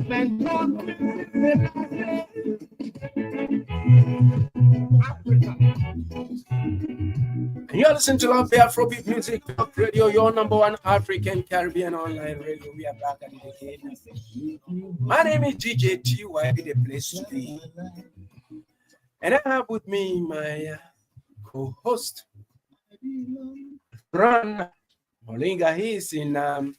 You're listening to Love the Afrobeat Music Talk Radio, your number one African Caribbean online radio. We are back at it again. My name is GJTY, the place to be. And I have with me my co-host, Ron Mollinga. He is in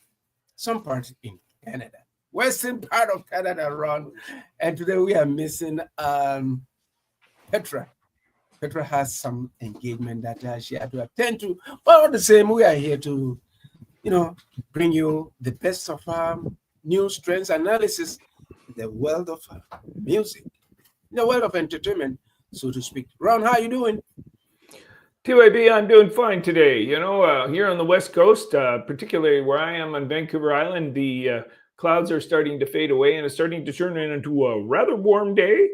some part in Canada, western part of Canada, Ron. And today we are missing PETRAA. PETRAA has some engagement that she had to attend to. But all the same, we are here to, bring you the best of news, trends, analysis, the world of music, the world of entertainment, so to speak. Ron, how you doing? TYB, I'm doing fine today. Here on the West Coast, particularly where I am on Vancouver Island, the clouds are starting to fade away and it's starting to turn into a rather warm day.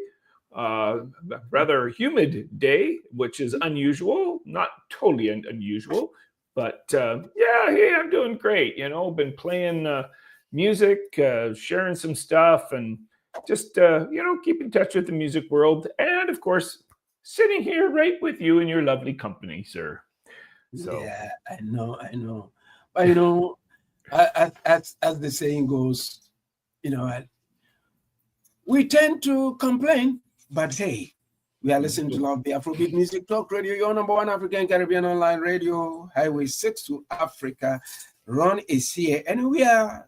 Rather humid day, which is unusual, not totally unusual, but hey, I'm doing great. Been playing music, sharing some stuff, and just keep in touch with the music world, and of course, sitting here right with you in your lovely company, sir. So yeah, I know, but as the saying goes, we tend to complain. But hey, we are listening to Love the Afrobeat Music Talk Radio, your number one African Caribbean online radio, Highway 6 to Africa. Ron is here, and we are,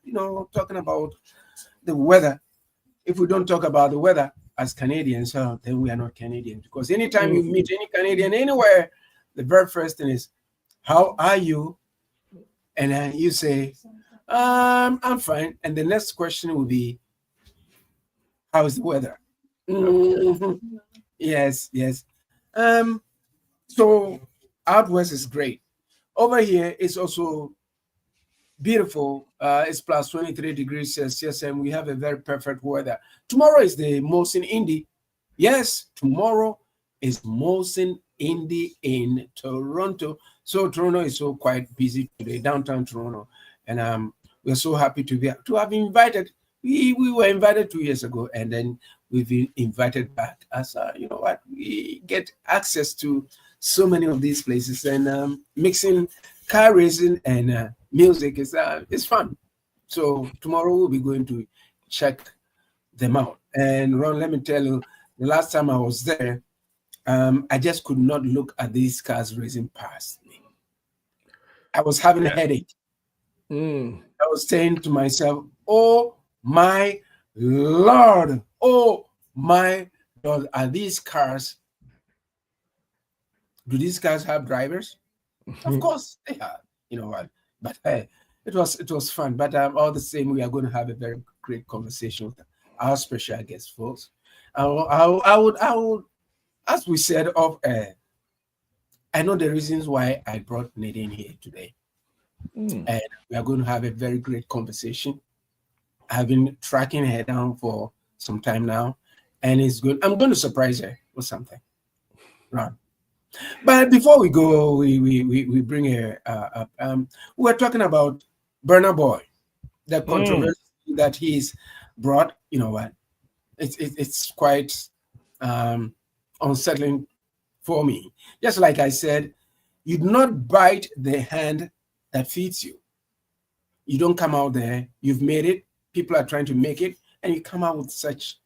talking about the weather. If we don't talk about the weather as Canadians, then we are not Canadians. Because anytime you meet any Canadian anywhere, the very first thing is, how are you? And then you say, I'm fine. And the next question will be, how is the weather? Mm-hmm. Yes. So out west is great. Over here it's also beautiful. It's plus 23 degrees Celsius, and we have a very perfect weather. Tomorrow is the Molson Indie. Yes, tomorrow is Molson Indie in Toronto. So Toronto is so quite busy today, downtown Toronto, and we're so happy to have invited. We were invited 2 years ago, and then we've been invited back as we get access to so many of these places, and mixing car racing and music is fun. So tomorrow we'll be going to check them out. And Ron, let me tell you, the last time I was there, I just could not look at these cars racing past me. I was having a headache. I was saying to myself, oh my Lord, are these cars? Do these cars have drivers? Of course they have. You know what? But hey, it was fun. But all the same, we are going to have a very great conversation with our special guest, folks. I would, as we said off air, I know the reasons why I brought Nadine here today, and we are going to have a very great conversation. I've been tracking her down for some time now, and it's good. I'm going to surprise her with something, right? But before we go, we bring her up. We're talking about Burna Boy, the controversy that he's brought. You know what? It's quite unsettling for me. Just like I said, you do not bite the hand that feeds you. You don't come out there. You've made it. People are trying to make it, and you come out with such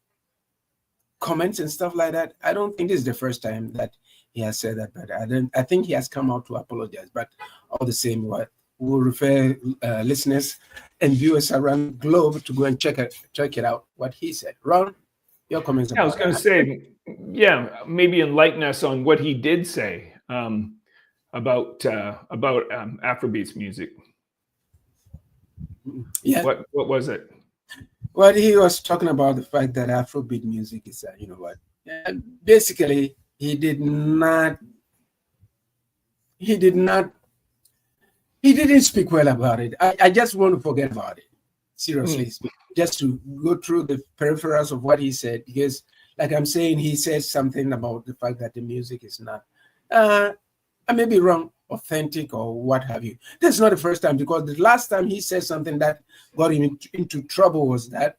comments and stuff like that. I don't think this is the first time that he has said that, but I think he has come out to apologize. But all the same, we'll refer listeners and viewers around the globe to go and check it out, what he said. Ron, your comments about I was going to say, maybe enlighten us on what he did say about Afrobeats music. Yeah. What was it? Well, he was talking about the fact that Afrobeat music is, basically he didn't speak well about it. I just want to forget about it. Seriously, just to go through the peripherals of what he said, because like I'm saying, he said something about the fact that the music is not, I may be wrong, authentic or what have you. This is not the first time, because the last time he said something that got him into trouble was that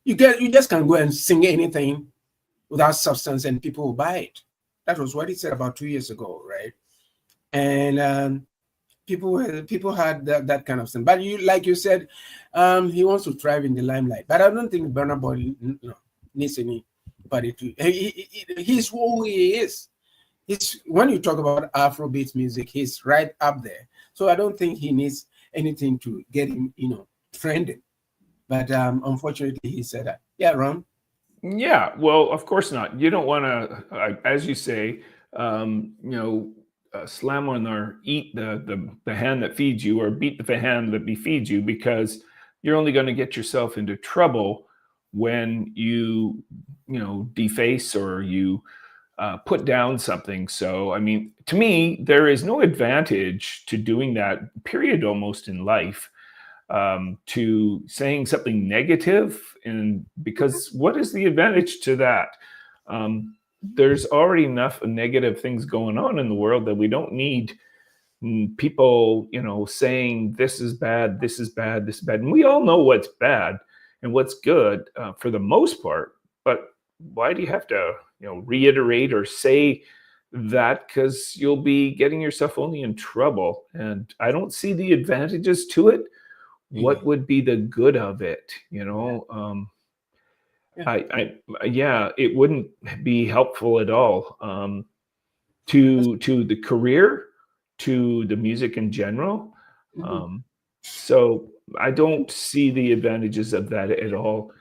You just can go and sing anything without substance and people will buy it. That was what he said about 2 years ago, right? And people had that kind of thing. But like you said, he wants to thrive in the limelight. But I don't think Burna Boy needs anybody to. He's who he is. When you talk about Afrobeat music, he's right up there. So I don't think he needs anything to get him, trending. But unfortunately, he said that. Yeah, Ron. Yeah, well, of course not. You don't want to, as you say, slam on or eat the hand that feeds you, or beat the hand that feeds you, because you're only going to get yourself into trouble when you deface or you put down something. So, I mean, to me, there is no advantage to doing that, period, almost in life. To saying something negative, and because what is the advantage to that? There's already enough negative things going on in the world that we don't need people, saying this is bad, this is bad, this is bad. And we all know what's bad and what's good for the most part. But why do you have to, reiterate or say that? Because you'll be getting yourself only in trouble. And I don't see the advantages to it. What would be the good of it? It wouldn't be helpful at all to the career, to the music in general. So I don't see the advantages of that at all.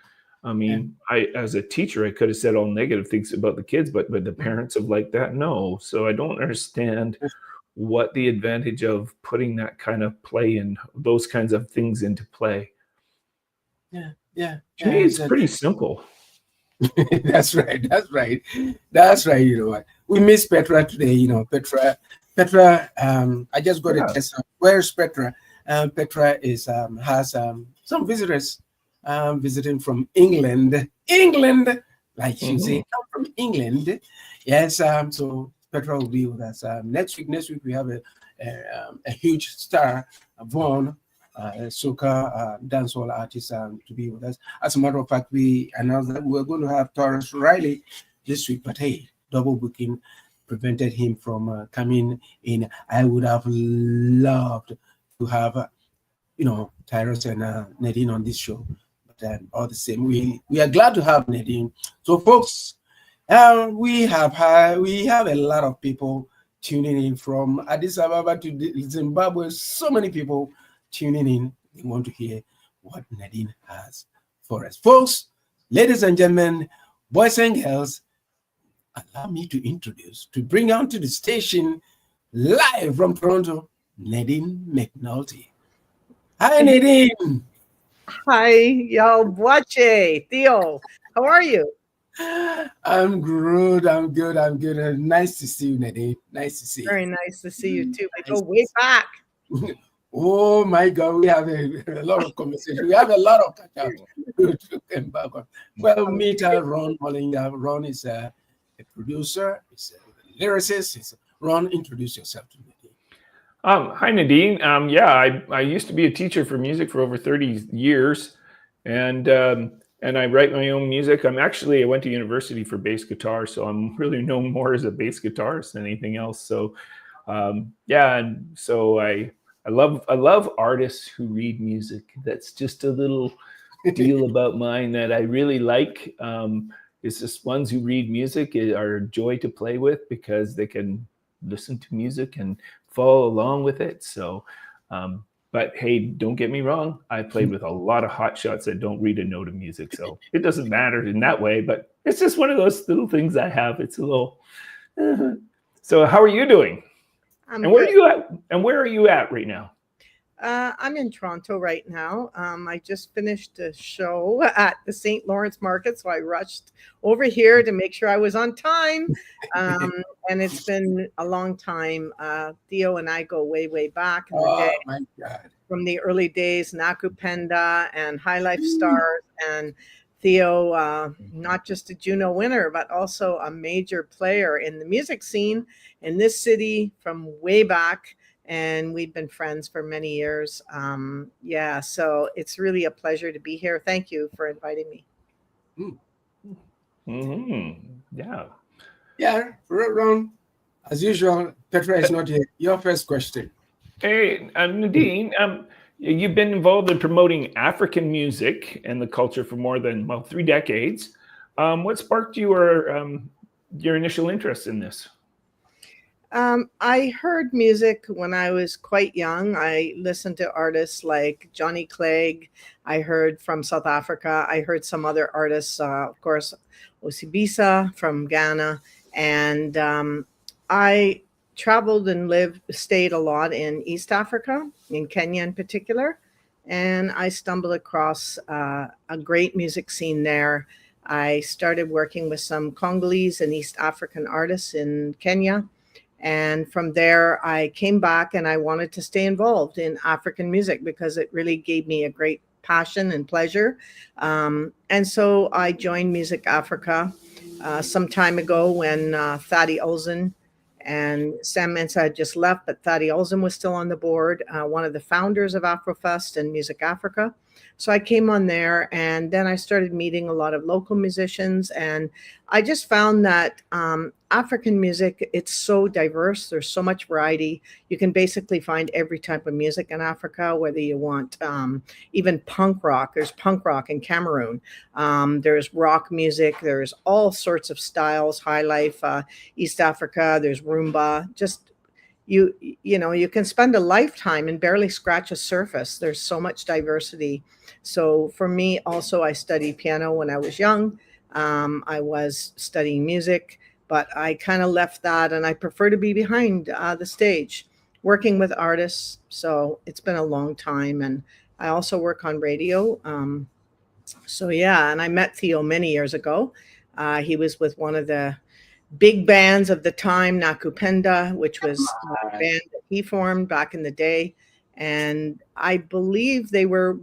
I mean, as a teacher, I could have said all negative things about the kids, but the parents have liked that. No. So I don't understand what the advantage of putting that kind of play and those kinds of things into play. Yeah. To me, it's pretty simple. That's right. You know what? We miss PETRAA today. PETRAA. I just got a test. Where's PETRAA? PETRAA has some visitors visiting from England. Like you say, come from England. Yes. So PETRAA will be with us next week. Next week we have a huge star, Vaughn, soca dancehall artist, to be with us. As a matter of fact, we announced that we're going to have Taurus Riley this week, but hey, double booking prevented him from coming in. I would have loved to have, Tyrus and Nadine on this show, but all the same, we are glad to have Nadine. So, folks. We have a lot of people tuning in from Addis Ababa to Zimbabwe. So many people tuning in. They want to hear what Nadine has for us. Folks, ladies and gentlemen, boys and girls, allow me to bring on to the station live from Toronto, Nadine MacNulty. Hi, Nadine. Hi, y'all. Boache, Theo. How are you? I'm good. Nice to see you, Nadine. Nice to see you. Very nice to see you too. We go way back. Oh my God, we have a lot of conversation. We have a lot of catch up. Well, meet Ron Mollinga. Ron is a producer. He's a lyricist. Ron, introduce yourself to me. Hi, Nadine. I used to be a teacher for music for over 30 years, and I write my own music. I went to university for bass guitar, so I'm really known more as a bass guitarist than anything else. So, and so I love artists who read music. That's just a little deal about mine that I really like. It's just ones who read music are a joy to play with because they can listen to music and follow along with it. So, but hey, don't get me wrong. I played with a lot of hotshots that don't read a note of music, so it doesn't matter in that way. But it's just one of those little things I have. It's a little. So, how are you doing? Where are you at? And where are you at right now? I'm in Toronto right now. I just finished a show at the St. Lawrence Market, so I rushed over here to make sure I was on time. And it's been a long time. Theo and I go way back in the day. My God. From the early days, Nakupenda and High Life Stars, and Theo, not just a Juno winner, but also a major player in the music scene in this city from way back. And we've been friends for many years. So it's really a pleasure to be here. Thank you for inviting me. Yeah. Yeah, Ron, as usual, PETRAA is not here. Your first question. Hey, Nadine, you've been involved in promoting African music and the culture for more than, well, 3 decades. What sparked your initial interest in this? I heard music when I was quite young. I listened to artists like Johnny Clegg. I heard from South Africa. I heard some other artists, of course, Osibisa from Ghana. And I traveled and stayed a lot in East Africa, in Kenya in particular. And I stumbled across a great music scene there. I started working with some Congolese and East African artists in Kenya. And from there, I came back and I wanted to stay involved in African music because it really gave me a great passion and pleasure. And so I joined Music Africa some time ago when Thadi Olsen and Sam Mensah had just left, but Thadi Olsen was still on the board, one of the founders of Afrofest and Music Africa. So I came on there, and then I started meeting a lot of local musicians, and I just found that African music, it's so diverse. There's so much variety. You can basically find every type of music in Africa, whether you want even punk rock. There's punk rock in Cameroon. There's rock music. There's all sorts of styles, high life, East Africa. There's rumba. Just you can spend a lifetime and barely scratch a surface. There's so much diversity. So for me also, I studied piano when I was young. I was studying music, but I kind of left that, and I prefer to be behind the stage working with artists. So it's been a long time, and I also work on radio. So yeah, and I met Theo many years ago. He was with one of the big bands of the time, Nakupenda, which was a band that he formed back in the day. And I believe they were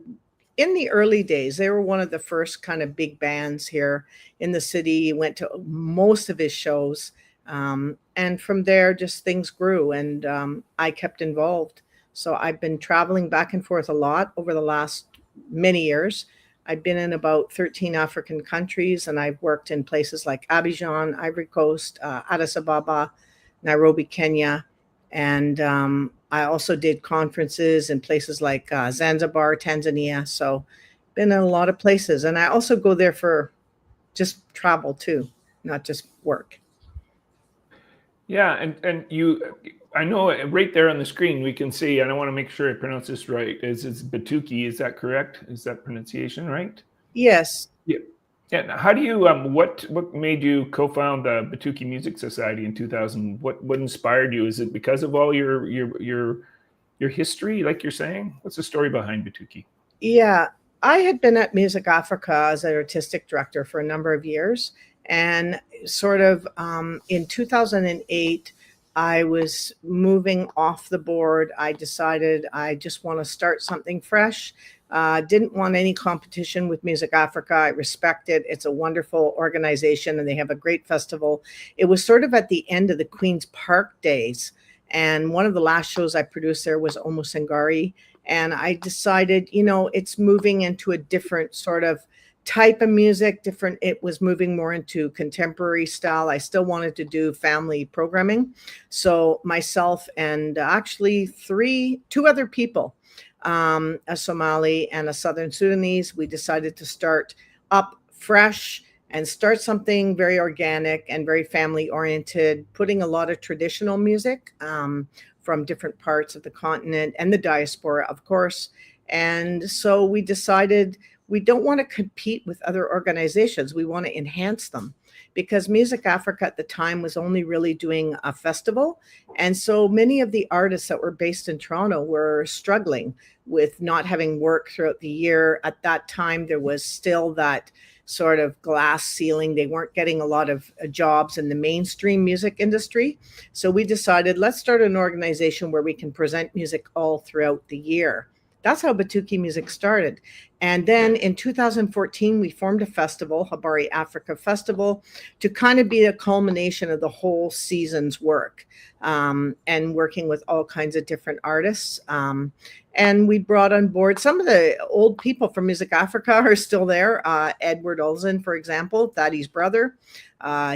in the early days. They were one of the first kind of big bands here in the city. Went to most of his shows. And from there, just things grew, and I kept involved. So I've been traveling back and forth a lot over the last many years. I've been in about 13 African countries, and I've worked in places like Abidjan, Ivory Coast, Addis Ababa, Nairobi, Kenya. And I also did conferences in places like Zanzibar, Tanzania. So been in a lot of places. And I also go there for just travel too, not just work. Yeah, and I know right there on the screen we can see, and I want to make sure I pronounce this right. It's Batuki. Is that correct? Is that pronunciation right? Yes. Yeah. And how do you what made you co-found the Batuki Music Society in 2000? What inspired you? Is it because of all your history, like you're saying? What's the story behind Batuki? Yeah, I had been at Music Africa as an artistic director for a number of years. And sort of in 2008, I was moving off the board. I decided I just want to start something fresh. Didn't want any competition with Music Africa. I respect it. It's a wonderful organization, and they have a great festival. It was sort of at the end of the Queen's Park days. And one of the last shows I produced there was Omo Sangari. And I decided, it's moving into a different sort of type of music, different. It was moving more into contemporary style. I still wanted to do family programming. So myself and actually two other people, a Somali and a Southern Sudanese, we decided to start up fresh and start something very organic and very family oriented, putting a lot of traditional music from different parts of the continent and the diaspora, of course. And so we decided we don't want to compete with other organizations. We want to enhance them, because Music Africa at the time was only really doing a festival. And so many of the artists that were based in Toronto were struggling with not having work throughout the year. At that time, there was still that sort of glass ceiling. They weren't getting a lot of jobs in the mainstream music industry. So we decided, let's start an organization where we can present music all throughout the year. That's how Batuki Music started. And then in 2014, we formed a festival, Habari Africa Festival, to kind of be a culmination of the whole season's work, and working with all kinds of different artists. And we brought on board some of the old people from Music Africa are still there. Edward Olsen, for example, Thaddeus' brother.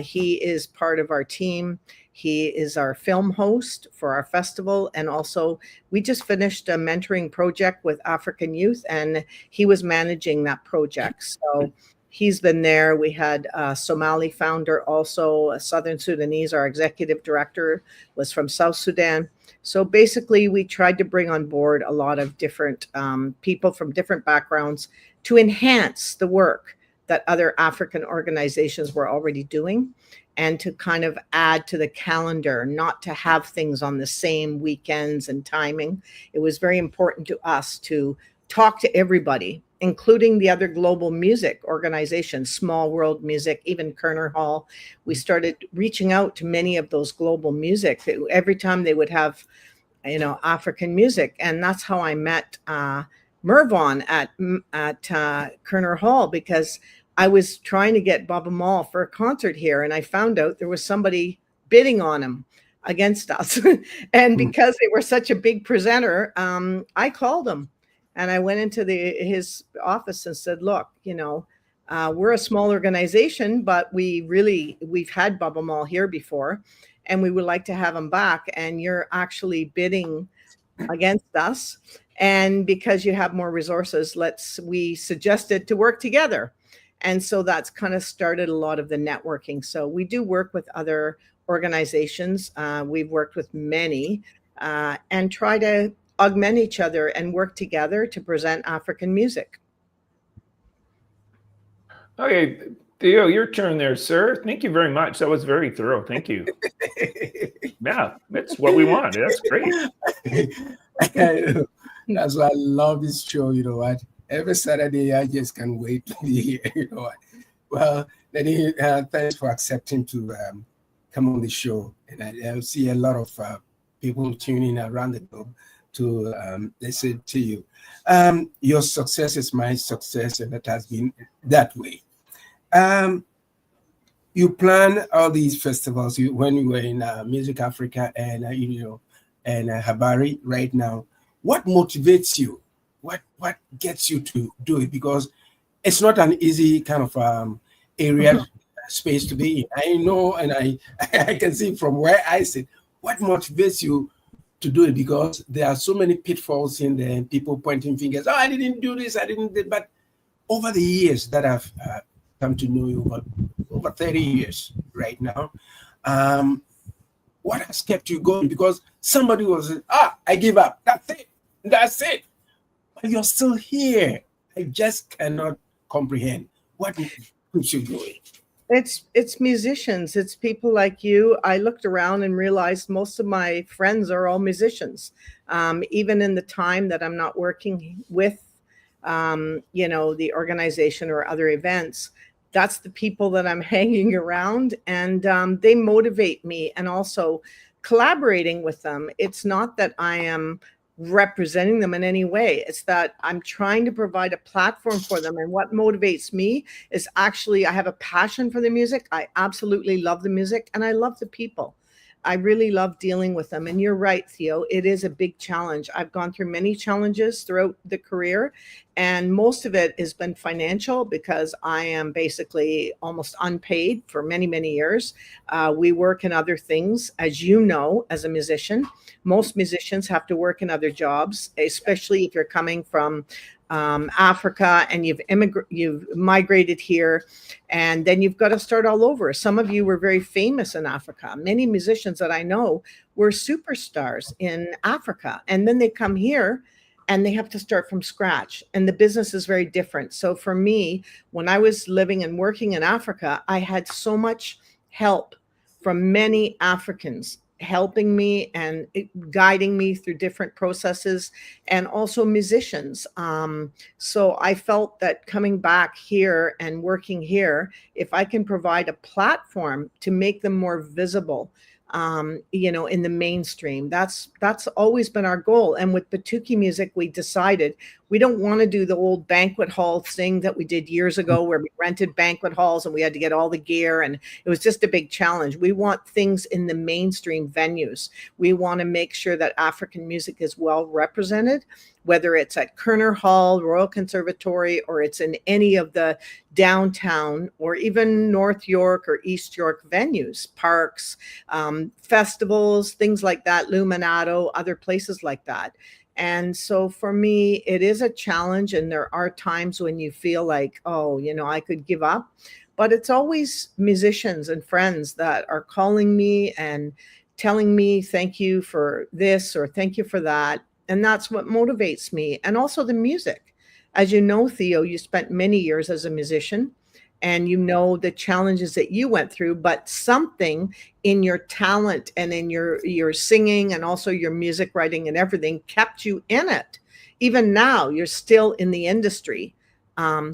He is part of our team. He is our film host for our festival. And also, we just finished a mentoring project with African youth, and he was managing that project. So he's been there. We had a Somali founder, also a Southern Sudanese. Our executive director was from South Sudan. So basically, we tried to bring on board a lot of different people from different backgrounds to enhance the work that other African organizations were already doing, and to kind of add to the calendar, not to have things on the same weekends and timing. It was very important to us to talk to everybody, including the other global music organizations, Small World Music, even Kerner Hall. We started reaching out to many of those global music every time they would have, African music. And that's how I met Mervon at Kerner Hall, because I was trying to get Baba Mal for a concert here, and I found out there was somebody bidding on him against us. And because they were such a big presenter, I called him. And I went into his office and said, look, we're a small organization, but we've had Baba Mal here before, and we would like to have him back. And you're actually bidding against us. And because you have more resources, we suggested to work together. And so that's kind of started a lot of the networking. So we do work with other organizations. We've worked with many and try to augment each other and work together to present African music. Okay, Theo, your turn there, sir. Thank you very much. That was very thorough. Thank you. Yeah, that's what we want. That's great. That's why I love this show. You know what? Every Saturday, I just can't wait to be here. You know what? Well, Nadine, thanks for accepting to come on the show. And I see a lot of people tuning around the globe to listen to you. Your success is my success, and it has been that way. You plan all these festivals when you were in Music Africa and and Habari right now. What motivates you? What gets you to do it? Because it's not an easy kind of area space to be in. I know, and I can see from where I sit. What motivates you to do it? Because there are so many pitfalls in there, and people pointing fingers. Oh, I didn't do this. I didn't do. But over the years that I've come to know you, over 30 years right now, what has kept you going? Because somebody was, I give up. That's it. But you're still here. I just cannot comprehend what keeps you going. It's musicians. It's people like you. I looked around and realized most of my friends are all musicians. Even in the time that I'm not working with, the organization or other events, that's the people that I'm hanging around, and they motivate me. And also collaborating with them. It's not that I am representing them in any way. It's that I'm trying to provide a platform for them. And what motivates me is actually I have a passion for the music. I absolutely love the music, and I love the people. I really love dealing with them. And you're right, Theo, it is a big challenge. I've gone through many challenges throughout the career, and most of it has been financial because I am basically almost unpaid for many, many years. We work in other things, as you know, as a musician. Most musicians have to work in other jobs, especially if you're coming from Africa and you've migrated here, and then you've got to start all over. Some of you were very famous in Africa. Many musicians that I know were superstars in Africa, and then they come here and they have to start from scratch, and the business is very different. So for me, when I was living and working in Africa, I had so much help from many Africans helping me and guiding me through different processes, and also musicians. So I felt that coming back here and working here, if I can provide a platform to make them more visible, in the mainstream, that's always been our goal. And with Batuki music, we decided we don't want to do the old banquet hall thing that we did years ago, where we rented banquet halls and we had to get all the gear, and it was just a big challenge. We want things in the mainstream venues. We want to make sure that African music is well represented. whether it's at Kerner Hall, Royal Conservatory, or it's in any of the downtown or even North York or East York venues, parks, festivals, things like that, Luminato, other places like that. And so for me, it is a challenge. And there are times when you feel like, oh, I could give up. But it's always musicians and friends that are calling me and telling me, thank you for this or thank you for that. And that's what motivates me. And also the music. As you know, Theo, you spent many years as a musician and you know the challenges that you went through, but something in your talent and in your singing and also your music writing and everything kept you in it. Even now, you're still in the industry.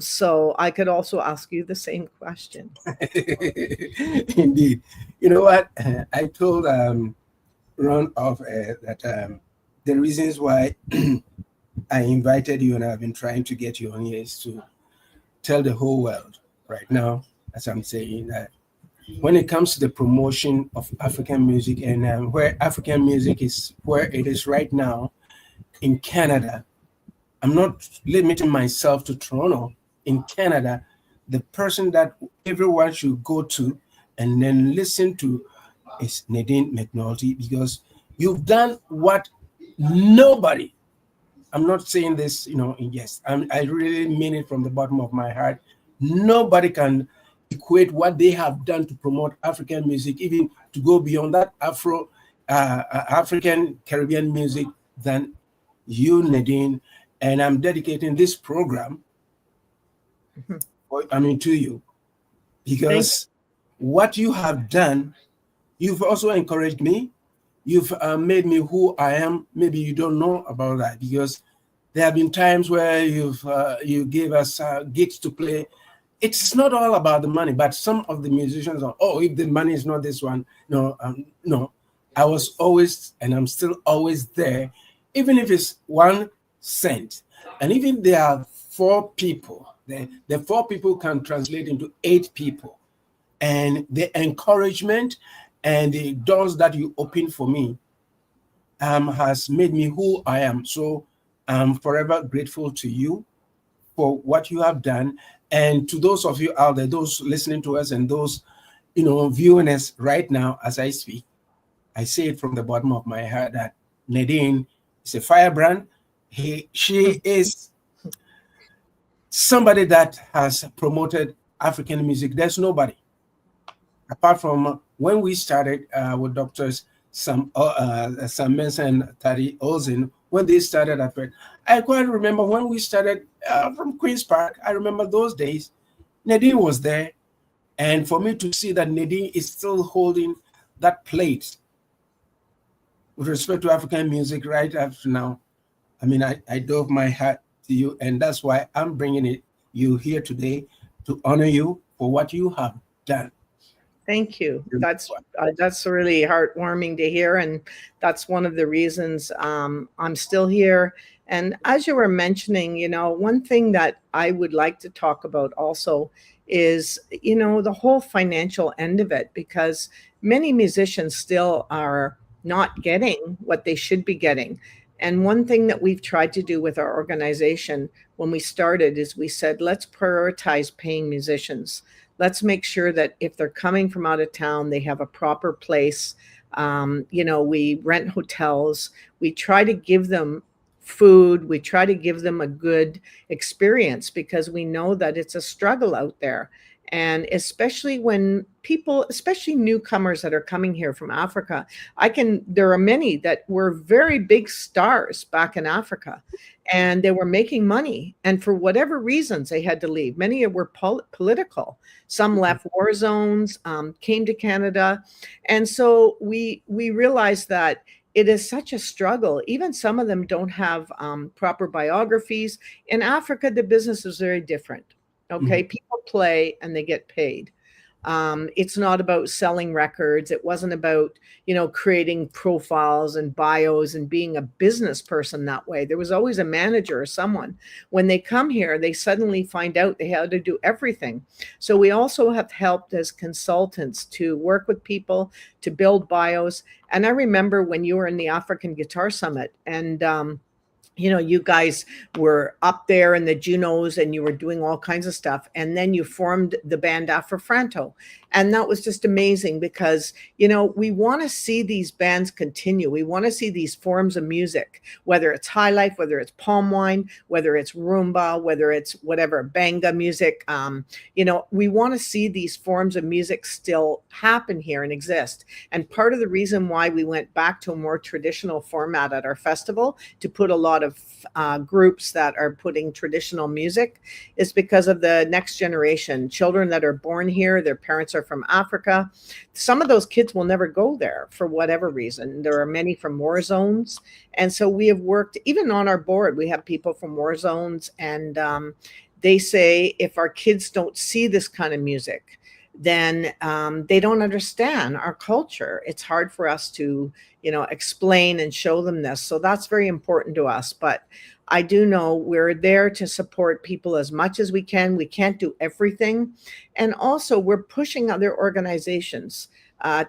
So I could also ask you the same question. Indeed. You know what? I told Ron off that the reasons why I invited you and I've been trying to get you on here is to tell the whole world right now, as I'm saying, that when it comes to the promotion of African music and where African music is, where it is right now in Canada, I'm not limiting myself to Toronto. In Canada, the person that everyone should go to and then listen to is Nadine MacNulty, because you've done what nobody, I'm not saying this, in jest. I really mean it from the bottom of my heart. Nobody can equate what they have done to promote African music, even to go beyond that African Caribbean music, than you, Nadine. And I'm dedicating this program, to you, because what you have done, you've also encouraged me. You've made me who I am. Maybe you don't know about that, because there have been times where you gave us gigs to play. It's not all about the money, but some of the musicians are, if the money is not this one, no. I was always, and I'm still always there, even if it's 1 cent. And even there are 4 people, the 4 people can translate into 8 people. And the encouragement and the doors that you open for me has made me who I am. So I'm forever grateful to you for what you have done. And to those of you out there, those listening to us and those, viewing us right now as I speak, I say it from the bottom of my heart that Nadine is a firebrand. She is somebody that has promoted African music. There's nobody, apart from when we started with doctors Sam Mensah and Tari Olsen, when they started at PETRAA. I quite remember when we started from Queen's Park. I remember those days. Nadine was there. And for me to see that Nadine is still holding that plate with respect to African music right after now, I dove my hat to you. And that's why I'm bringing you here today to honor you for what you have done. Thank you. That's really heartwarming to hear, and that's one of the reasons I'm still here. And as you were mentioning, one thing that I would like to talk about also is, the whole financial end of it, because many musicians still are not getting what they should be getting. And one thing that we've tried to do with our organization when we started is we said, let's prioritize paying musicians. Let's make sure that if they're coming from out of town, they have a proper place. We rent hotels. We try to give them food. We try to give them a good experience, because we know that it's a struggle out there. And especially when people, especially newcomers that are coming here from Africa, there are many that were very big stars back in Africa, and they were making money. And for whatever reasons, they had to leave. Many were political. Some left war zones, came to Canada. And so we realized that it is such a struggle. Even some of them don't have proper biographies. In Africa, the business is very different. Okay, people play and they get paid. It's not about selling records. It wasn't about, creating profiles and bios and being a business person that way. There was always a manager or someone. When they come here, they suddenly find out they have to do everything. So we also have helped as consultants to work with people to build bios. And I remember when you were in the African Guitar Summit, and you guys were up there in the Junos and you were doing all kinds of stuff. And then you formed the band Afro-Franto. And that was just amazing because, we want to see these bands continue. We want to see these forms of music, whether it's high life, whether it's palm wine, whether it's rumba, whether it's whatever, banga music. We want to see these forms of music still happen here and exist. And part of the reason why we went back to a more traditional format at our festival to put a lot of groups that are putting traditional music is because of the next generation, children that are born here, their parents are from Africa. Some of those kids will never go there for whatever reason. There are many from war zones. And so we have worked, even on our board, we have people from war zones, and they say if our kids don't see this kind of music, then they don't understand our culture. It's hard for us to, explain and show them this. So that's very important to us. But I do know we're there to support people as much as we can. We can't do everything. And also we're pushing other organizations.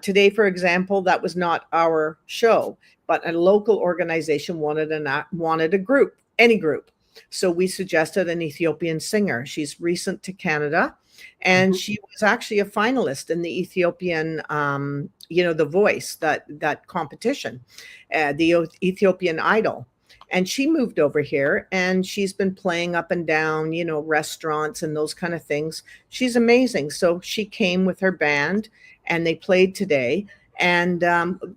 Today, for example, that was not our show, but a local organization wanted a group, any group. So we suggested an Ethiopian singer. She's recent to Canada. And she was actually a finalist in the Ethiopian, The Voice, that competition, the Ethiopian Idol. And she moved over here and she's been playing up and down, restaurants and those kind of things. She's amazing. So she came with her band and they played today, and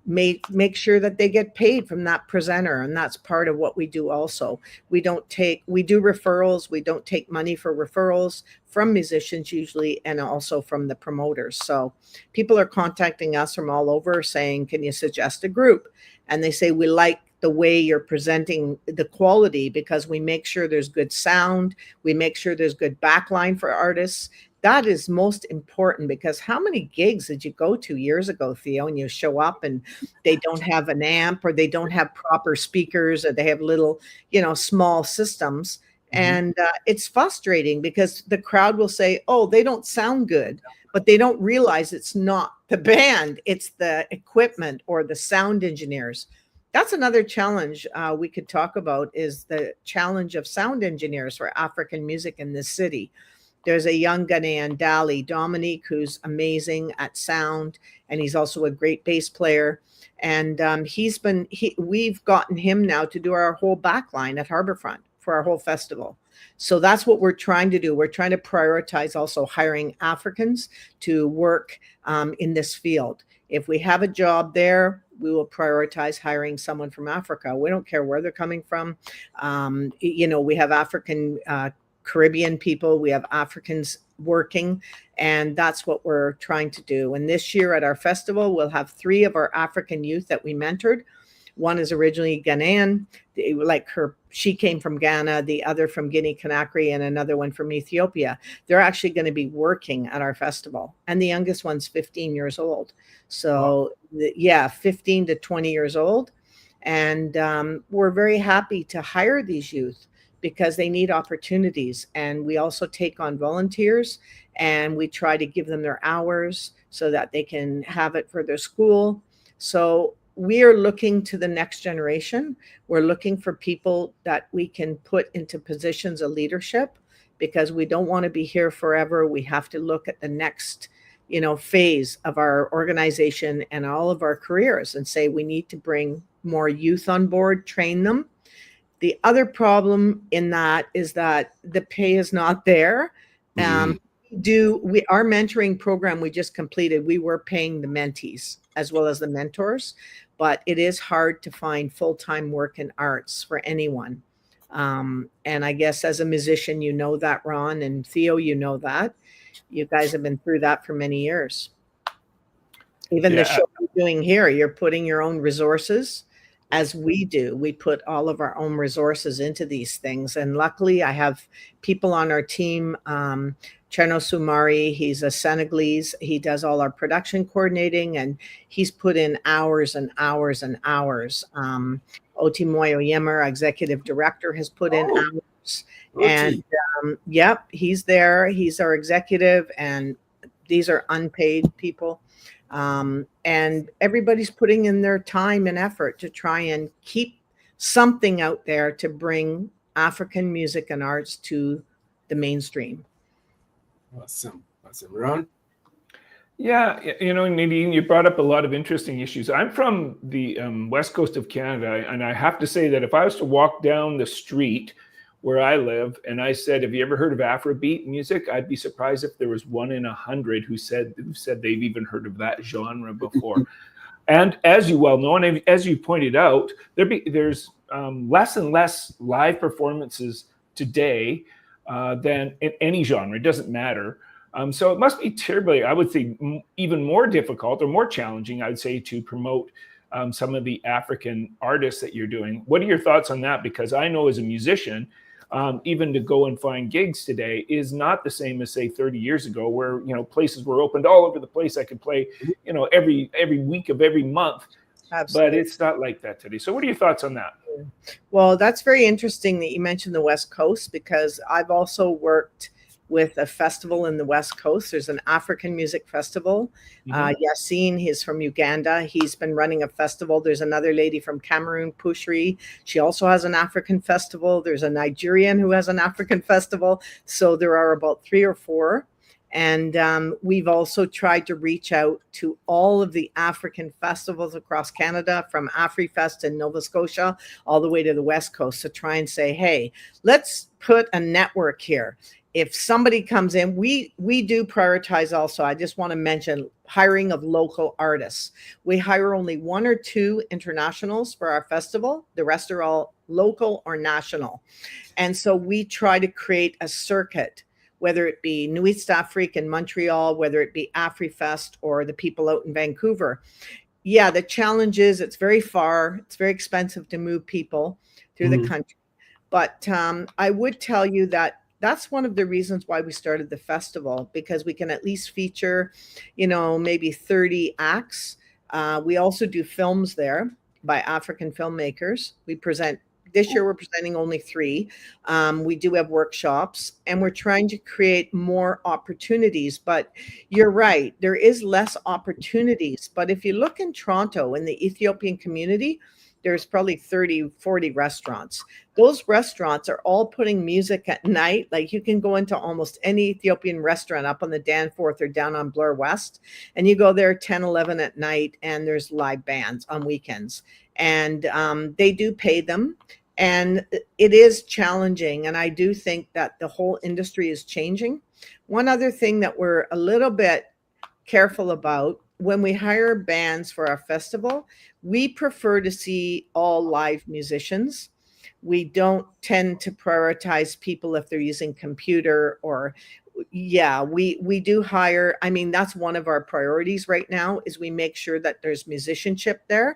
make sure that they get paid from that presenter. And that's part of what we do also. We do referrals. We don't take money for referrals from musicians usually, and also from the promoters. So people are contacting us from all over saying, can you suggest a group? And they say, we like the way you're presenting the quality, because we make sure there's good sound. We make sure there's good backline for artists. That is most important, because how many gigs did you go to years ago, Theo, and you show up and they don't have an amp, or they don't have proper speakers, or they have little, small systems. And it's frustrating because the crowd will say, oh, they don't sound good, but they don't realize it's not the band, it's the equipment or the sound engineers. That's another challenge we could talk about, is the challenge of sound engineers for African music in this city. There's a young Ghanaian, Dominique, who's amazing at sound, and he's also a great bass player. And we've gotten him now to do our whole backline at Harborfront for our whole festival. So that's what we're trying to do. We're trying to prioritize also hiring Africans to work in this field. If we have a job there, we will prioritize hiring someone from Africa. We don't care where they're coming from. We have African Caribbean people, we have Africans working, and that's what we're trying to do. And this year at our festival, we'll have 3 of our African youth that we mentored. One is originally Ghanaian, she came from Ghana, the other from Guinea-Conakry, and another one from Ethiopia. They're actually going to be working at our festival. And the youngest one's 15 years old. So, 15 to 20 years old. And we're very happy to hire these youth, because they need opportunities. And we also take on volunteers, and we try to give them their hours so that they can have it for their school. So we are looking to the next generation. We're looking for people that we can put into positions of leadership, because we don't want to be here forever. We have to look at the next, phase of our organization and all of our careers, and say we need to bring more youth on board, train them. The other problem in that is that the pay is not there. Our mentoring program we just completed, we were paying the mentees as well as the mentors, but it is hard to find full-time work in arts for anyone. And I guess as a musician, you know that, Ron, and Theo, you know that. You guys have been through that for many years. Even the show you're doing here, you're putting your own resources. As we do, we put all of our own resources into these things. And luckily, I have people on our team. Cherno Sumari, he's a Senegalese. He does all our production coordinating, and he's put in hours and hours and hours. Otimoyo Yemer, our executive director, has put in hours. And he's there. He's our executive, and these are unpaid people. And everybody's putting in their time and effort to try and keep something out there to bring African music and arts to the mainstream. Awesome. Ron? Yeah, Nadine, you brought up a lot of interesting issues. I'm from the west coast of Canada, and I have to say that if I was to walk down the street where I live and I said, "Have you ever heard of Afrobeat music?" I'd be surprised if there was 1 in 100 who said they've even heard of that genre before. And as you well know, and as you pointed out, there's less and less live performances today than in any genre. It doesn't matter. So it must be terribly, I would say, even more difficult or more challenging, I would say, to promote some of the African artists that you're doing. What are your thoughts on that? Because I know as a musician, even to go and find gigs today is not the same as, say, 30 years ago, where places were opened all over the place. I could play, every week of every month. Absolutely. But it's not like that today. So what are your thoughts on that? Well, that's very interesting that you mentioned the West Coast, because I've also worked with a festival in the West Coast. There's an African music festival. Yassine, he's from Uganda. He's been running a festival. There's another lady from Cameroon, Pushri. She also has an African festival. There's a Nigerian who has an African festival. So there are about 3 or 4. And we've also tried to reach out to all of the African festivals across Canada, from AfriFest in Nova Scotia all the way to the West Coast, to try and say, hey, let's put a network here. If somebody comes in, we do prioritize also. I just want to mention hiring of local artists. We hire only 1 or 2 internationals for our festival. The rest are all local or national. And so we try to create a circuit, whether it be Nuit Afrique in Montreal, whether it be AfriFest or the people out in Vancouver. Yeah, the challenge is it's very far. It's very expensive to move people through the country. But I would tell you that that's one of the reasons why we started the festival, because we can at least feature, maybe 30 acts. We also do films there by African filmmakers. This year we're presenting only 3. We do have workshops, and we're trying to create more opportunities. But you're right, there is less opportunities. But if you look in Toronto, in the Ethiopian community, there's probably 30, 40 restaurants. Those restaurants are all putting music at night. Like, you can go into almost any Ethiopian restaurant up on the Danforth or down on Bloor West, and you go there 10, 11 at night, and there's live bands on weekends. And they do pay them. And it is challenging. And I do think that the whole industry is changing. One other thing that we're a little bit careful about, when we hire bands for our festival, we prefer to see all live musicians. We don't tend to prioritize people if they're using computer or, we do hire. I mean, that's one of our priorities right now, is we make sure that there's musicianship there.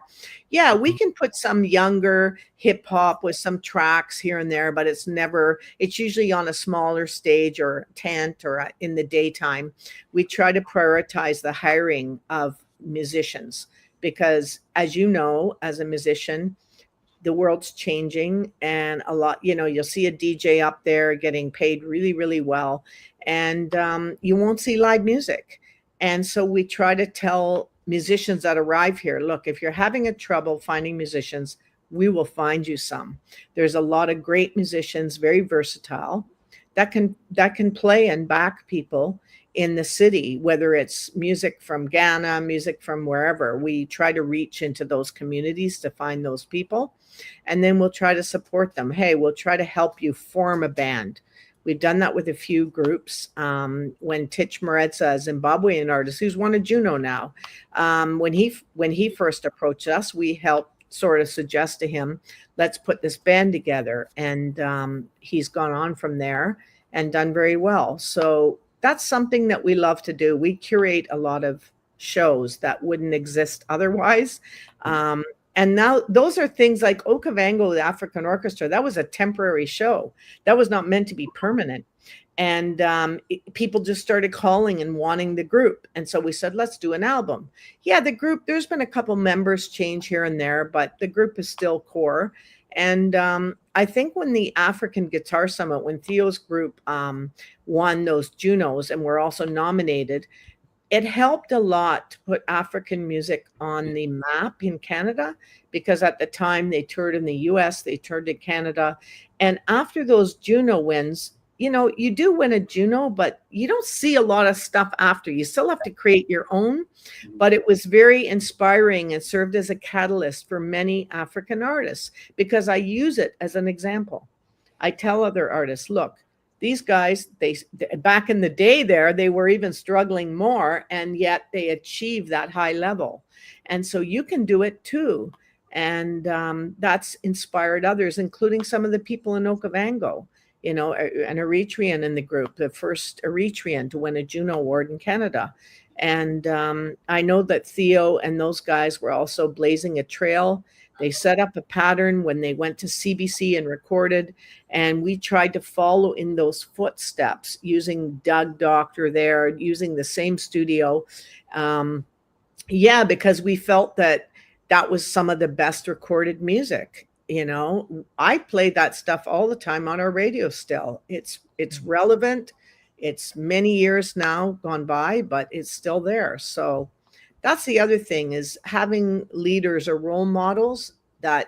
Yeah, we can put some younger hip hop with some tracks here and there, but it's usually on a smaller stage or tent or in the daytime. We try to prioritize the hiring of musicians, because, as you know, as a musician, the world's changing, and a lot, you'll see a DJ up there getting paid really, really well, and you won't see live music. And so we try to tell musicians that arrive here, look, if you're having a trouble finding musicians, we will find you some. There's a lot of great musicians, very versatile, that can play and back people in the city, whether it's music from Ghana, music from wherever. We try to reach into those communities to find those people, and then we'll try to support them. Hey, we'll try to help you form a band. We've done that with a few groups. When Tich Maretsa, a Zimbabwean artist who's won a Juno now, when he first approached us, we helped sort of suggest to him, let's put this band together. And he's gone on from there and done very well. So that's something that we love to do. We curate a lot of shows that wouldn't exist otherwise. And now those are things like Okavango, the African Orchestra. That was a temporary show. That was not meant to be permanent. And people just started calling and wanting the group. And so we said, let's do an album. Yeah, the group, there's been a couple members change here and there, but the group is still core. And I think when the African Guitar Summit, when Theo's group won those Junos and were also nominated, it helped a lot to put African music on the map in Canada, because at the time they toured in the US, they toured in Canada. And after those Juno wins, you do win a Juno, but you don't see a lot of stuff after. You still have to create your own. But it was very inspiring and served as a catalyst for many African artists, because I use it as an example. I tell other artists, look, these guys, they back in the day there, they were even struggling more, and yet they achieved that high level. And so you can do it too. And that's inspired others, including some of the people in Okavango, an Eritrean in the group, the first Eritrean to win a Juno Award in Canada. And I know that Theo and those guys were also blazing a trail. They set up a pattern when they went to CBC and recorded, and we tried to follow in those footsteps using Doug Doctor there, using the same studio. Because we felt that was some of the best recorded music. I play that stuff all the time on our radio still. It's relevant. It's many years now gone by, but it's still there. So that's the other thing, is having leaders or role models that,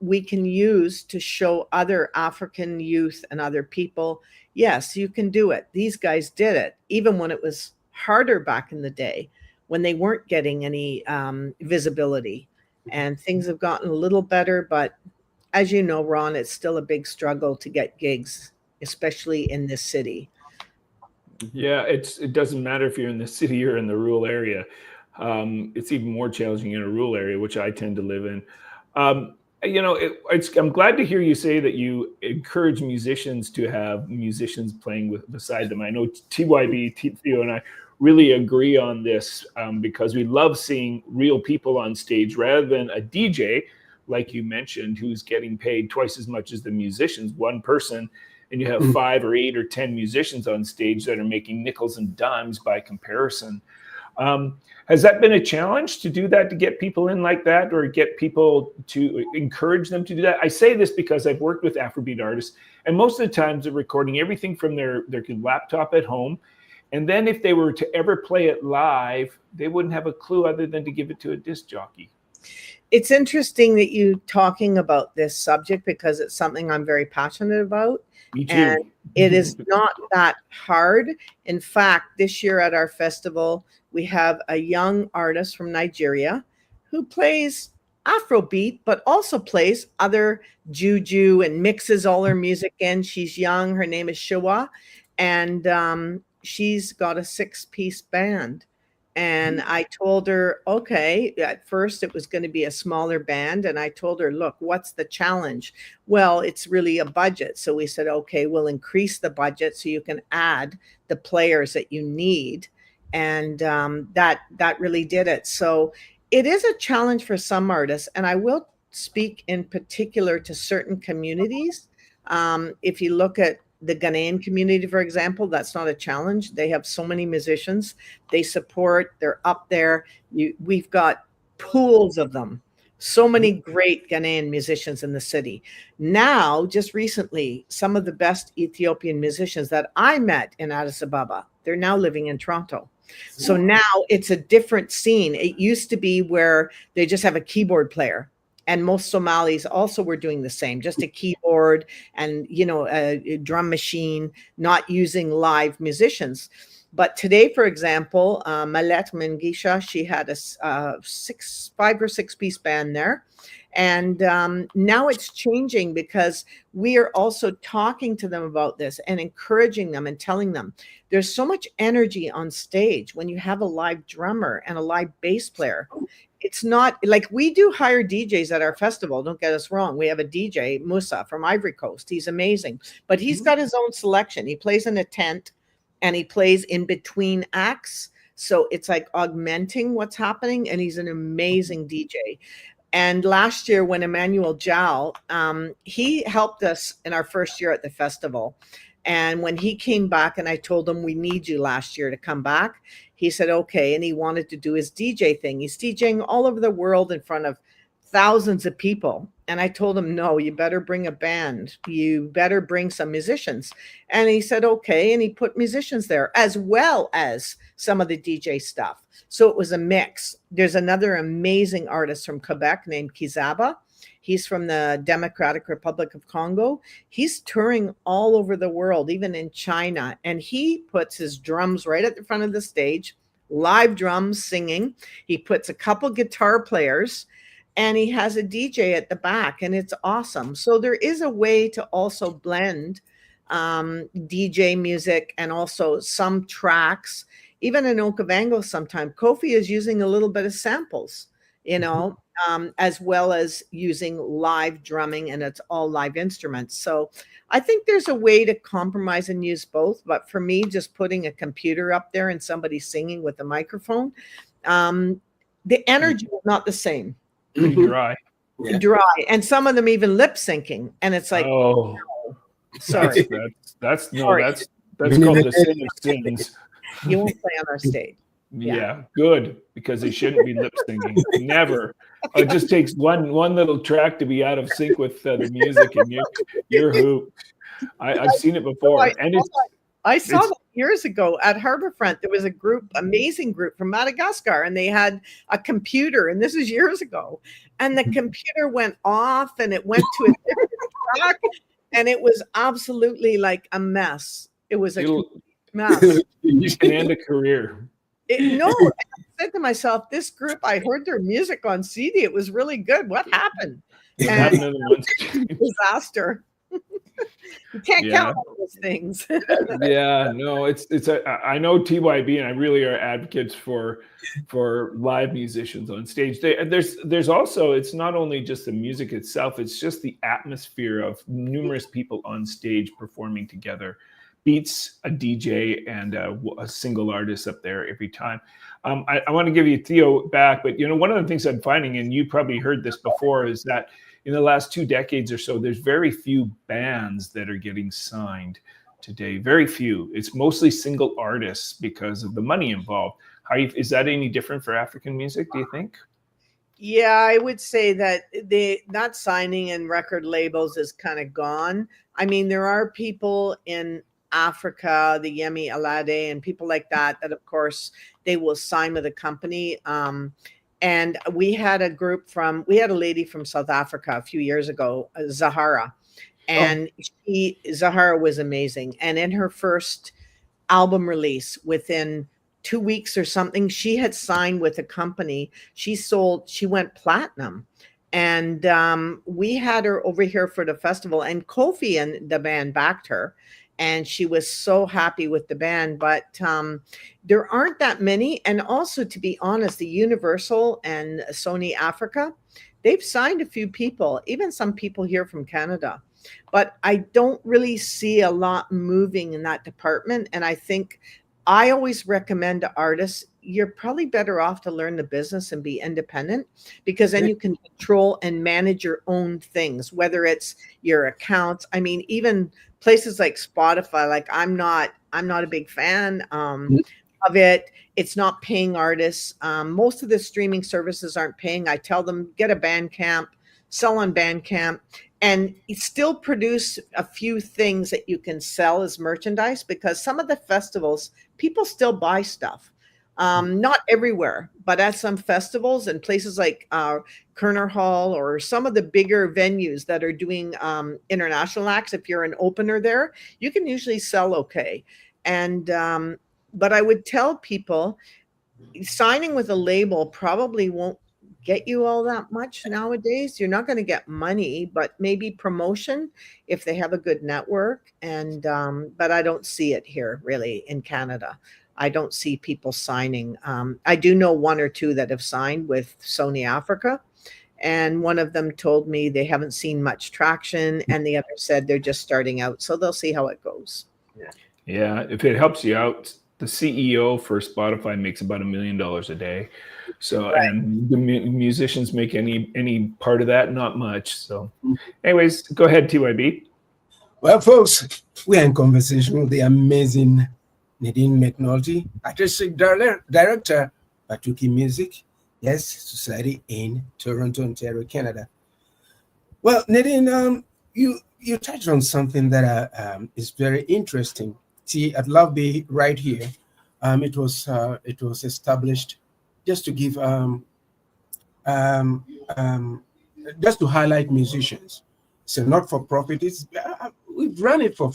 we can use to show other African youth and other people, yes, you can do it. These guys did it, even when it was harder back in the day, when they weren't getting any visibility. And things have gotten a little better, but as you know, Ron, it's still a big struggle to get gigs, especially in this city. Yeah, it doesn't matter if you're in the city or in the rural area. It's even more challenging in a rural area, which I tend to live in. I'm glad to hear you say that you encourage musicians to have musicians playing beside them. I know TYB, Theo, and I really agree on this because we love seeing real people on stage rather than a DJ, like you mentioned, who's getting paid twice as much as the musicians, one person, and you have 5 or 8 or 10 musicians on stage that are making nickels and dimes by comparison. Has that been a challenge to do that, to get people in like that, or get people to encourage them to do that? I say this because I've worked with Afrobeat artists, and most of the times they're recording everything from their laptop at home. And then if they were to ever play it live, they wouldn't have a clue other than to give it to a disc jockey. It's interesting that you talking about this subject, because it's something I'm very passionate about. Me too. And it is not that hard. In fact, this year at our festival, we have a young artist from Nigeria who plays Afrobeat, but also plays other juju and mixes all her music in. She's young. Her name is Shiwa. And she's got a 6-piece band. And I told her, okay, at first it was going to be a smaller band. And I told her, look, what's the challenge? Well, it's really a budget. So we said, okay, we'll increase the budget so you can add the players that you need. And that really did it. So it is a challenge for some artists. And I will speak in particular to certain communities. If you look at the Ghanaian community, for example, that's not a challenge. They have so many musicians. They support, they're up there. We've got pools of them. So many great Ghanaian musicians in the city. Now, just recently, some of the best Ethiopian musicians that I met in Addis Ababa, they're now living in Toronto. So now it's a different scene. It used to be where they just have a keyboard player. And most Somalis also were doing the same, just a keyboard and, a drum machine, not using live musicians. But today, for example, Malet Mengisha, she had a 5 or 6-piece band there. And now it's changing, because we are also talking to them about this and encouraging them and telling them there's so much energy on stage when you have a live drummer and a live bass player. It's not like we do hire DJs at our festival. Don't get us wrong. We have a DJ, Musa from Ivory Coast. He's amazing, but he's got his own selection. He plays in a tent and he plays in between acts. So it's like augmenting what's happening. And he's an amazing DJ. And last year when Emmanuel Jal, he helped us in our first year at the festival. And when he came back and I told him, we need you last year to come back, he said, okay. And he wanted to do his DJ thing. He's DJing all over the world in front of thousands of people. And I told him, no, you better bring a band. You better bring some musicians. And he said, okay. And he put musicians there as well as some of the DJ stuff. So it was a mix. There's another amazing artist from Quebec named Kizaba. He's from the Democratic Republic of Congo. He's touring all over the world, even in China. And he puts his drums right at the front of the stage, live drums singing. He puts a couple guitar players, and he has a DJ at the back, and it's awesome. So there is a way to also blend DJ music and also some tracks. Even in Okavango, sometimes Kofi is using a little bit of samples, as well as using live drumming, and it's all live instruments. So I think there's a way to compromise and use both. But for me, just putting a computer up there and somebody singing with a microphone, the energy is not the same. Pretty dry. Yeah. Dry, and some of them even lip syncing, and it's like, oh, no, sorry, that's Sorry. That's called the sin of sins. you won't play on our stage. Yeah, good, because they shouldn't be lip syncing. Never. It just takes one little track to be out of sync with the music, and you're hooped. I've seen it before, I saw that years ago at Harbourfront. There was a group, amazing group from Madagascar, and they had a computer, and this is years ago. And the computer went off, and it went to a different track, and it was absolutely like a mess. It was a mess. You can end a career. No, I said to myself, this group, I heard their music on CD. It was really good. What happened? And disaster. You can't count on those things. Yeah, no, I know TYB and I really are advocates for live musicians on stage. There's also, it's not only just the music itself, it's just the atmosphere of numerous people on stage performing together. Beats a DJ and a single artist up there every time. I want to give you Theo back, but one of the things I'm finding, and you probably heard this before, is that in the last 2 decades or so, there's very few bands that are getting signed today. Very few. It's mostly single artists because of the money involved. Is that any different for African music, do you think? Yeah, I would say that not signing in record labels is kind of gone. I mean, there are people in Africa, the Yemi Alade and people like that, of course, they will sign with a company. And we had a lady from South Africa a few years ago, Zahara. And Zahara was amazing. And in her first album release, within 2 weeks or something, she had signed with a company. She went platinum. And we had her over here for the festival, and Kofi and the band backed her. And she was so happy with the band, but there aren't that many. And also, to be honest, the Universal and Sony Africa, they've signed a few people, even some people here from Canada. But I don't really see a lot moving in that department. And I think I always recommend to artists, you're probably better off to learn the business and be independent, because then you can control and manage your own things, whether it's your accounts. I mean, even places like Spotify, like I'm not a big fan of it. It's not paying artists. Most of the streaming services aren't paying. I tell them, get a Bandcamp, sell on Bandcamp, and still produce a few things that you can sell as merchandise, because some of the festivals, people still buy stuff. Not everywhere, but at some festivals and places like Kerner Hall or some of the bigger venues that are doing international acts, if you're an opener there, you can usually sell okay. And but I would tell people, signing with a label probably won't get you all that much nowadays. You're not going to get money, but maybe promotion if they have a good network. And but I don't see it here really in Canada. I don't see people signing. I do know 1 or 2 that have signed with Sony Africa, and one of them told me they haven't seen much traction, and the other said they're just starting out, so they'll see how it goes. Yeah, if it helps you out, the CEO for Spotify makes about $1 million a day. So, right. And the musicians make any part of that? Not much. So, anyways, go ahead, TYB. Well, folks, we are in conversation with the amazing Nadine MacNulty, artistic director, Batuki Music, Society in Toronto, Ontario, Canada. Well, Nadine, you touched on something that is very interesting. See, at Love Bay right here, it was established just to give um, um, just to highlight musicians. It's a not for profit. It's we've run it for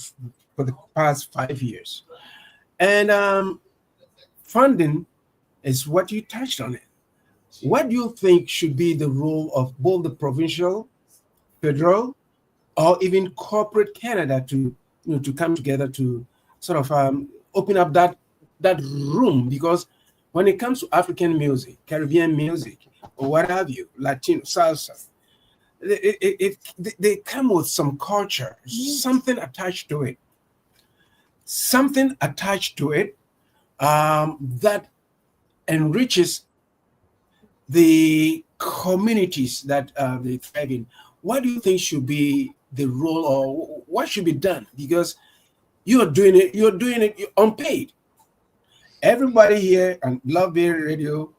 the past 5 years, and funding is what you touched on it. What do you think should be the role of both the provincial, federal, or even corporate Canada to to come together to sort of open up that room? Because when it comes to African music, Caribbean music, or what have you, Latino salsa, they come with some culture, something attached to it, something attached to it that enriches the communities that they thrive in. What do you think should be the role, or what should be done? Because you're doing it unpaid. Everybody here on Love Bay Radio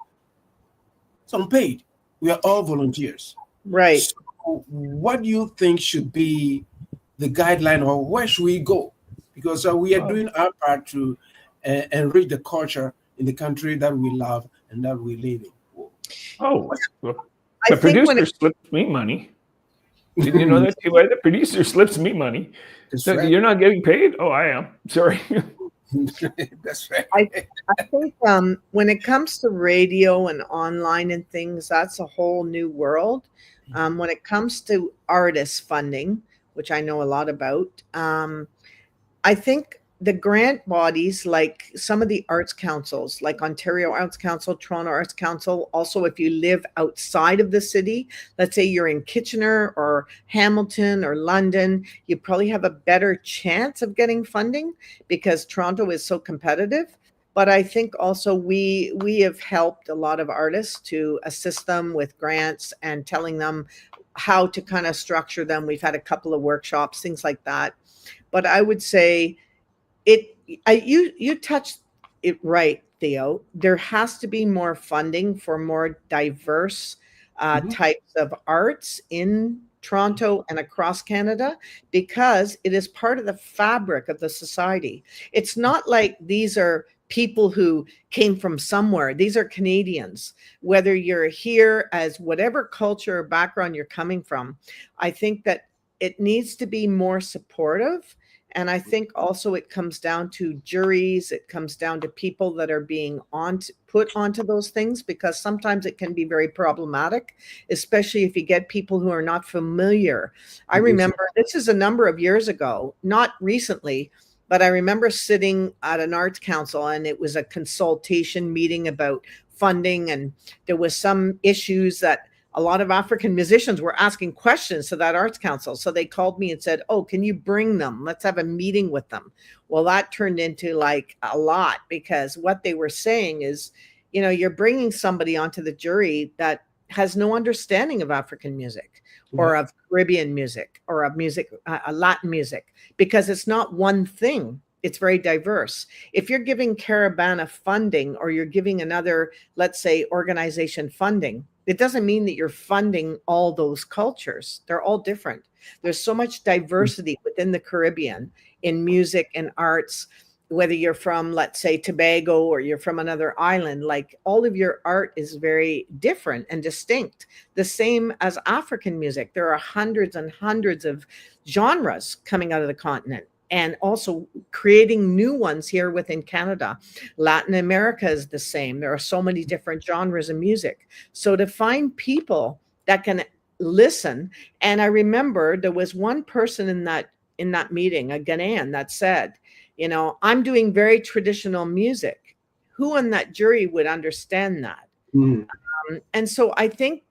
is unpaid. We are all volunteers. Right. So what do you think should be the guideline, or where should we go? Because we are doing our part to enrich the culture in the country that we love and that we live in. Oh, well, I the think when producer slips me money. Did you know that, T.Y.? The producer slips me money. That's So right. you're not getting paid? Oh, I am. Sorry. That's right. I think when it comes to radio and online and things, that's a whole new world. When it comes to artist funding, which I know a lot about, I think the grant bodies, like some of the arts councils, like Ontario Arts Council, Toronto Arts Council, also if you live outside of the city, let's say you're in Kitchener or Hamilton or London, you probably have a better chance of getting funding because Toronto is so competitive. But I think also we have helped a lot of artists to assist them with grants and telling them how to kind of structure them. We've had a couple of workshops, things like that. But I would say you touched it right, Theo. There has to be more funding for more diverse types of arts in Toronto and across Canada because it is part of the fabric of the society. It's not like these are people who came from somewhere. These are Canadians. Whether you're here as whatever culture or background you're coming from, I think that it needs to be more supportive. And I think also it comes down to juries. It comes down to people that are being put onto those things, because sometimes it can be very problematic, especially if you get people who are not familiar. I remember this is a number of years ago, not recently, but I remember sitting at an arts council and it was a consultation meeting about funding. And there was some issues that a lot of African musicians were asking questions to that arts council. So they called me and said, oh, can you bring them? Let's have a meeting with them. Well, that turned into like a lot, because what they were saying is, you're bringing somebody onto the jury that has no understanding of African music or of Caribbean music or of music, Latin music, because it's not one thing. It's very diverse. If you're giving Caravana funding or you're giving another, let's say, organization funding, it doesn't mean that you're funding all those cultures. They're all different. There's so much diversity within the Caribbean in music and arts, whether you're from, let's say, Tobago or you're from another island. Like, all of your art is very different and distinct. The same as African music. There are hundreds and hundreds of genres coming out of the continent, and also creating new ones here within Canada. Latin America is the same. There are so many different genres of music. So to find people that can listen, and I remember there was one person in that meeting, a Ghanaian, that said, I'm doing very traditional music. Who in that jury would understand that? And so I think,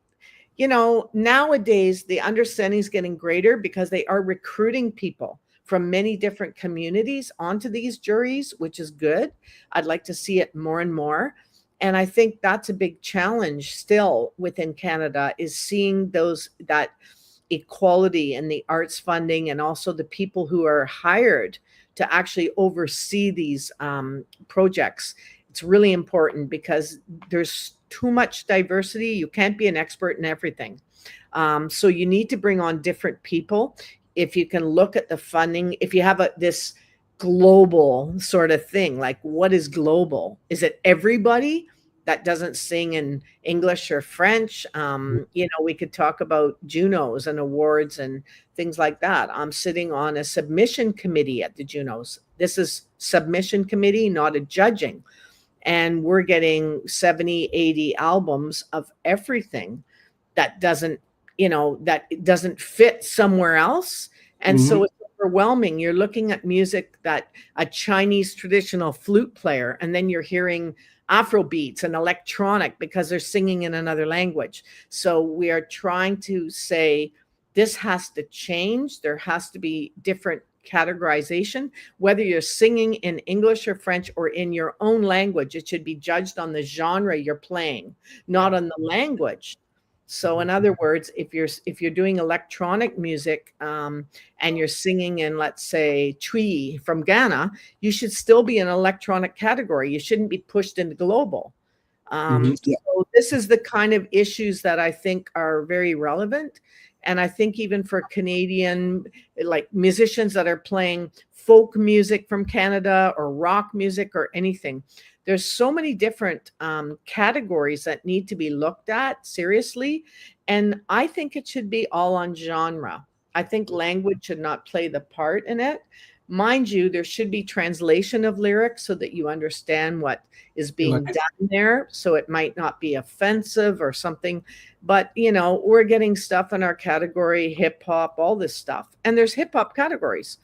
nowadays the understanding is getting greater because they are recruiting people from many different communities onto these juries, which is good. I'd like to see it more and more. And I think that's a big challenge still within Canada, is seeing that equality in the arts funding, and also the people who are hired to actually oversee these projects. It's really important because there's too much diversity. You can't be an expert in everything. So you need to bring on different people. If you can look at the funding, if you have this global sort of thing, like what is global? Is it everybody that doesn't sing in English or French? We could talk about Junos and awards and things like that. I'm sitting on a submission committee at the Junos. This is submission committee, not a judging. And we're getting 70, 80 albums of everything that doesn't fit somewhere else. And so it's overwhelming. You're looking at music that a Chinese traditional flute player, and then you're hearing Afro beats and electronic because they're singing in another language. So we are trying to say this has to change. There has to be different categorization, whether you're singing in English or French or in your own language. It should be judged on the genre you're playing, not on the language. So in other words, if you're doing electronic music and you're singing in, let's say, Twi from Ghana, you should still be in an electronic category. You shouldn't be pushed into global. So this is the kind of issues that I think are very relevant. And I think even for Canadian, like musicians that are playing folk music from Canada or rock music or anything, there's so many different categories that need to be looked at seriously. And I think it should be all on genre. I think language should not play the part in it. Mind you, there should be translation of lyrics so that you understand what is being done there. So it might not be offensive or something. But, we're getting stuff in our category, hip hop, all this stuff. And there's hip hop categories.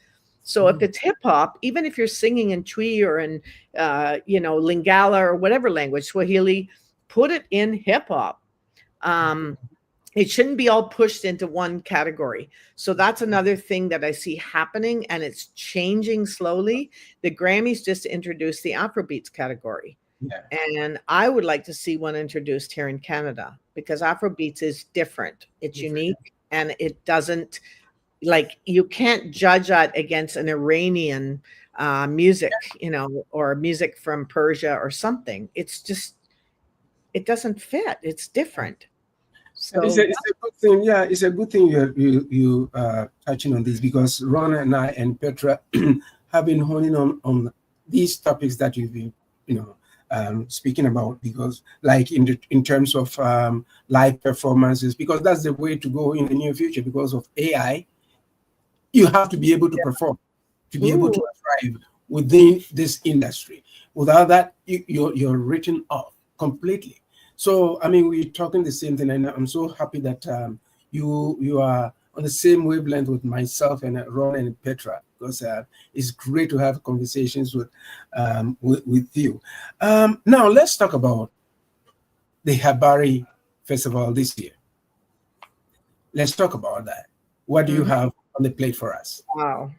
So if it's hip hop, even if you're singing in Twi or in, Lingala or whatever language, Swahili, put it in hip hop. It shouldn't be all pushed into one category. So that's another thing that I see happening, and it's changing slowly. The Grammys just introduced the Afrobeats category. Yeah. And I would like to see one introduced here in Canada because Afrobeats is different. It's unique, and it doesn't, you can't judge that against an Iranian music, or music from Persia or something. It's just, it doesn't fit. It's different. So it's a good thing. Yeah, it's a good thing you touching on this, because Ron and I and Petra have been honing on these topics that you've been, speaking about, because like in terms of live performances, because that's the way to go in the near future. Because of AI, you have to be able to perform, to be able to thrive within this industry. Without that, you're written off completely. So, we're talking the same thing, and I'm so happy that you are on the same wavelength with myself and Ron and Petra, because it's great to have conversations with you. Now, let's talk about the Habari Festival this year. Let's talk about that. What do you have on the plate for us? Wow,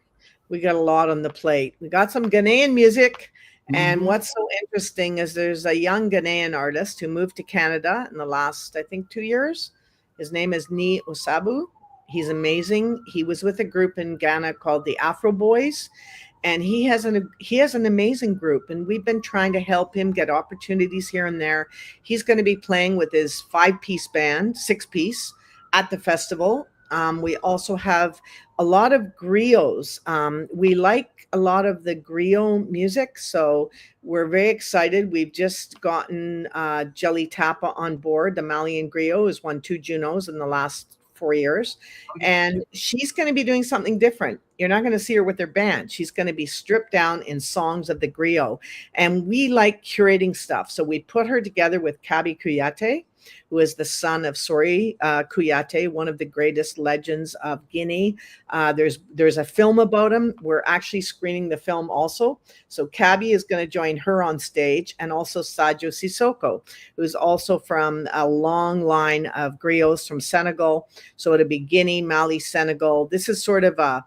we got a lot on the plate. We got some Ghanaian music. And what's so interesting is there's a young Ghanaian artist who moved to Canada in the last, I think, 2 years. His name is Ni Osabu. He's amazing. He was with a group in Ghana called the Afro Boys, and he has an amazing group. And we've been trying to help him get opportunities here and there. He's going to be playing with his 5-piece band, 6-piece, at the festival. We also have a lot of griots. We like a lot of the griot music, so we're very excited. We've just gotten Jelly Tapa on board. The Malian griot has won 2 Junos in the last 4 years, and she's going to be doing something different. You're not going to see her with her band. She's going to be stripped down in songs of the griot, and we like curating stuff. So we put her together with Kabi Kuyate, who is the son of Sori Kuyate, one of the greatest legends of Guinea. There's a film about him. We're actually screening the film also. So Kabi is going to join her on stage, and also Sadio Sissoko, who's also from a long line of griots from Senegal. So it'll be Guinea, Mali, Senegal. This is sort of a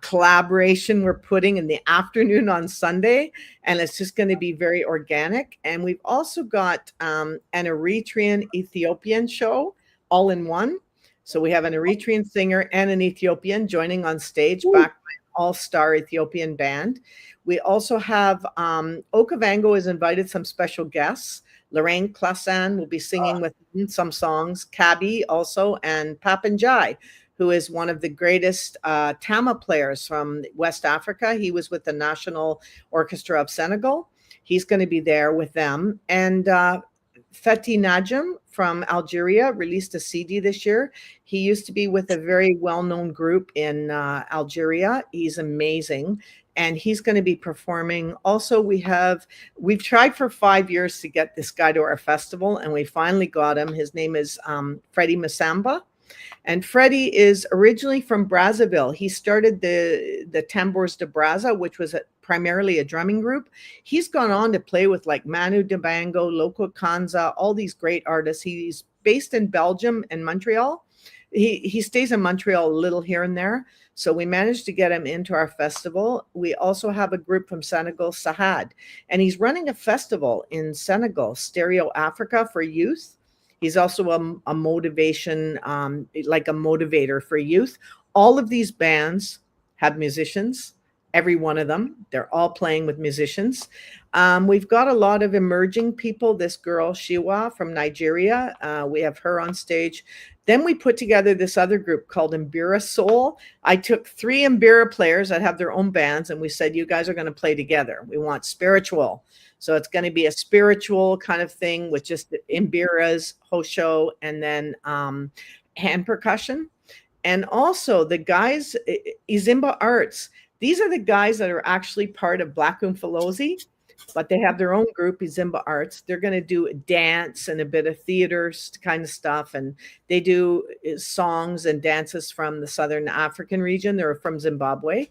collaboration we're putting in the afternoon on Sunday, and it's just going to be very organic. And we've also got an Eritrean Ethiopian show all in one. So we have an Eritrean singer and an Ethiopian joining on stage, backed by all-star Ethiopian band. We also have Okavango has invited some special guests. Lorraine Klasan will be singing with some songs, Kabi also, and Papanjai, who is one of the greatest Tama players from West Africa. He was with the National Orchestra of Senegal. He's going to be there with them. And Feti Najim from Algeria released a CD this year. He used to be with a very well-known group in Algeria. He's amazing. And he's going to be performing. Also, we've tried for 5 years to get this guy to our festival, and we finally got him. His name is Freddie Masamba. And Freddie is originally from Brazzaville. He started the Tambours de Brazza, which was primarily a drumming group. He's gone on to play with like Manu Dibango, Loco Kanza, all these great artists. He's based in Belgium and Montreal. He stays in Montreal a little here and there. So we managed to get him into our festival. We also have a group from Senegal, Sahad, and he's running a festival in Senegal, Stereo Africa for youth. He's also a motivation, like a motivator for youth. All of these bands have musicians, every one of them. They're all playing with musicians. We've got a lot of emerging people. This girl, Shiwa from Nigeria, we have her on stage. Then we put together this other group called Mbira Soul. I took 3 Mbira players that have their own bands, and we said, you guys are going to play together. We want spiritual. So it's going to be a spiritual kind of thing with just the Mbiras, Hosho, and then hand percussion. And also the guys, Izimba Arts. These are the guys that are actually part of Black Umfalozi, but they have their own group, Izimba Arts. They're going to do dance and a bit of theater kind of stuff. And they do songs and dances from the Southern African region. They're from Zimbabwe.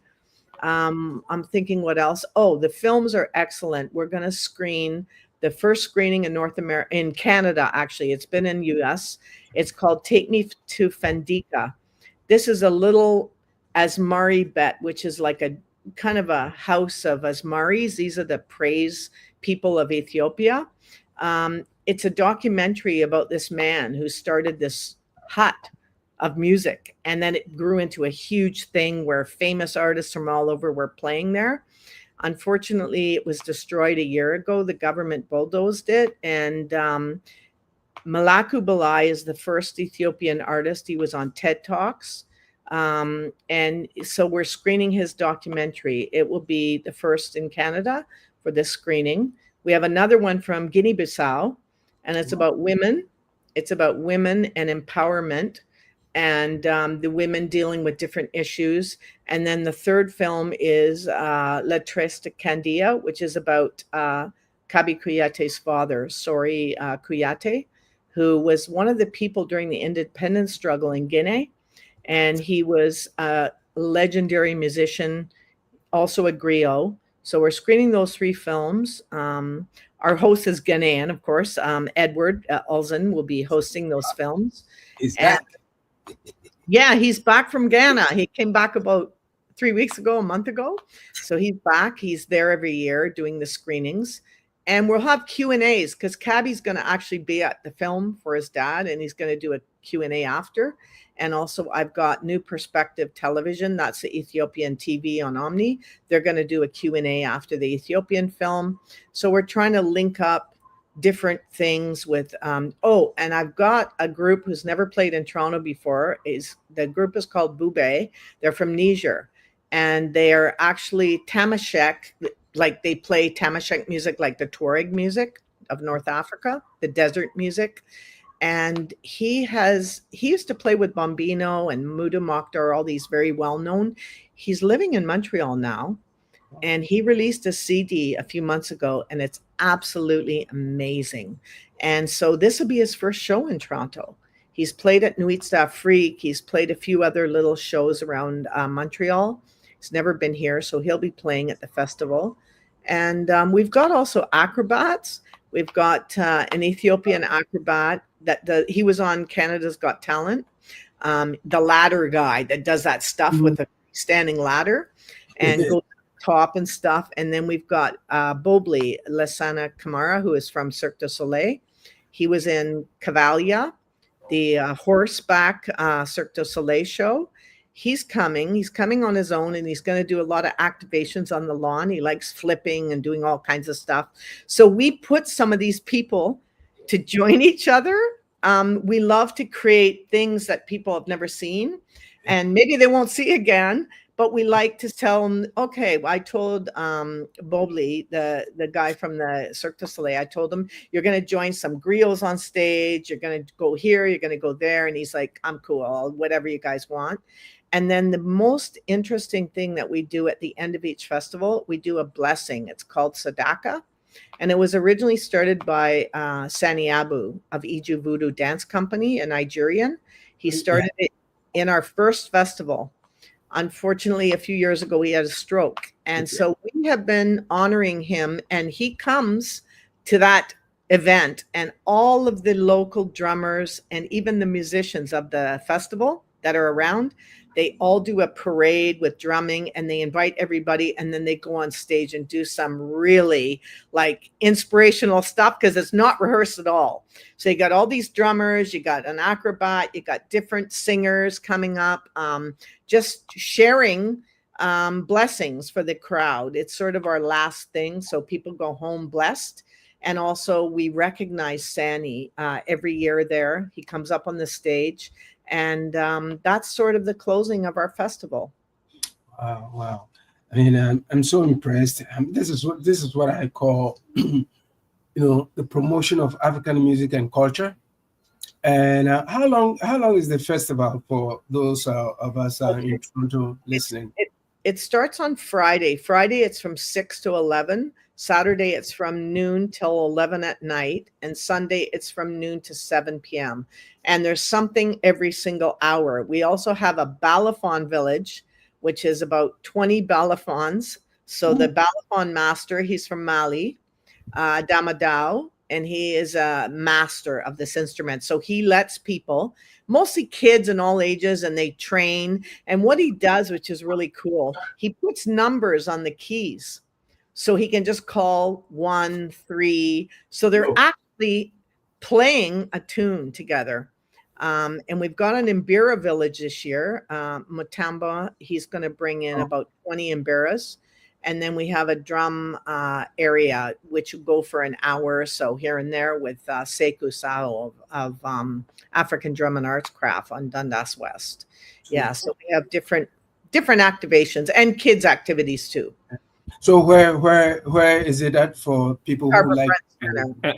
I'm thinking what else? Oh, the films are excellent. We're going to screen the first screening in North America, in Canada, actually. It's been in US. It's called Take Me to Fendika. This is a little Asmari bet, which is like a kind of a house of Asmaris. These are the praise people of Ethiopia. It's a documentary about this man who started this hut of music, and then it grew into a huge thing where famous artists from all over were playing there. Unfortunately, it was destroyed a year ago. The government bulldozed it, and Malaku Balai is the first Ethiopian artist. He was on TED Talks. And so we're screening his documentary. It will be the first in Canada for this screening. We have another one from Guinea-Bissau, and it's about women. It's about women and empowerment, and the women dealing with different issues. And then the third film is La Triste Candia, which is about Kabi Kuyate's father, Sori Kuyate, who was one of the people during the independence struggle in Guinea. And he was a legendary musician, also a griot. So we're screening those 3 films. Our host is Ghanaian, of course. Edward Ulzen will be hosting those films. Is that? Yeah, he's back from Ghana. He came back about 3 weeks ago, a month ago. So he's back. He's there every year doing the screenings. And we'll have Q&As because Kabi's going to actually be at the film for his dad, and he's going to do a Q&A after. And also I've got New Perspective Television. That's the Ethiopian TV on Omni. They're going to do a Q&A after the Ethiopian film. So we're trying to link up different things with, and I've got a group who's never played in Toronto before. The group is called Bube. They're from Niger, and they are actually Tamashek, like they play Tamashek music, like the Tuareg music of North Africa, the desert music. And he used to play with Bombino and Muda Mokhtar, all these very well-known. He's living in Montreal now, and he released a CD a few months ago, and it's absolutely amazing. And so this will be his first show in Toronto. He's played at Nuit Afrique. He's played a few other little shows around Montreal. He's never been here, so he'll be playing at the festival. And we've got also acrobats. We've got an Ethiopian acrobat he was on Canada's Got Talent. The ladder guy that does that stuff with a standing ladder and goes top and stuff. And then we've got Bobley Lasana Kamara, who is from Cirque du Soleil. He was in Cavalia, the horseback Cirque du Soleil show. He's coming on his own, and he's going to do a lot of activations on the lawn. He likes flipping and doing all kinds of stuff. So we put some of these people to join each other. We love to create things that people have never seen, and maybe they won't see again, but we like to tell them, okay, I told Bobley, the guy from the Cirque du Soleil, I told him, you're going to join some griots on stage. You're going to go here. You're going to go there. And he's like, I'm cool. Whatever you guys want. And then the most interesting thing that we do at the end of each festival, we do a blessing. It's called Sadaka. And it was originally started by Sani Abu of Iju Voodoo Dance Company, a Nigerian. He started it in our first festival. Unfortunately, a few years ago, he had a stroke. And so we have been honoring him, and he comes to that event, and all of the local drummers and even the musicians of the festival that are around, they all do a parade with drumming, and they invite everybody, and then they go on stage and do some really like inspirational stuff, because it's not rehearsed at all. So you got all these drummers, you got an acrobat, you got different singers coming up, just sharing blessings for the crowd. It's sort of our last thing, so people go home blessed. And also we recognize Sani every year there. He comes up on the stage. And that's sort of the closing of our festival. Wow. I mean, I'm so impressed. This is what I call, the promotion of African music and culture. And how long is the festival for those of us in Toronto listening? It starts on Friday. Friday, it's from 6 to 11. Saturday, it's from noon till 11 at night. And Sunday, it's from noon to 7 p.m. And there's something every single hour. We also have a balafon village, which is about 20 balafons. So the balafon master, he's from Mali, Damadao, and he is a master of this instrument. So he lets people, mostly kids and all ages, and they train. And what he does, which is really cool, he puts numbers on the keys. So he can just call 1, 3. So they're actually playing a tune together. And we've got an Imbira village this year. Mutamba, he's going to bring in about 20 Imbiras. And then we have a drum area, which will go for an hour or so here and there with Sekou Sao of African Drum and Arts Craft on Dundas West. Yeah, so we have different activations and kids activities too. So where is it at for people who like?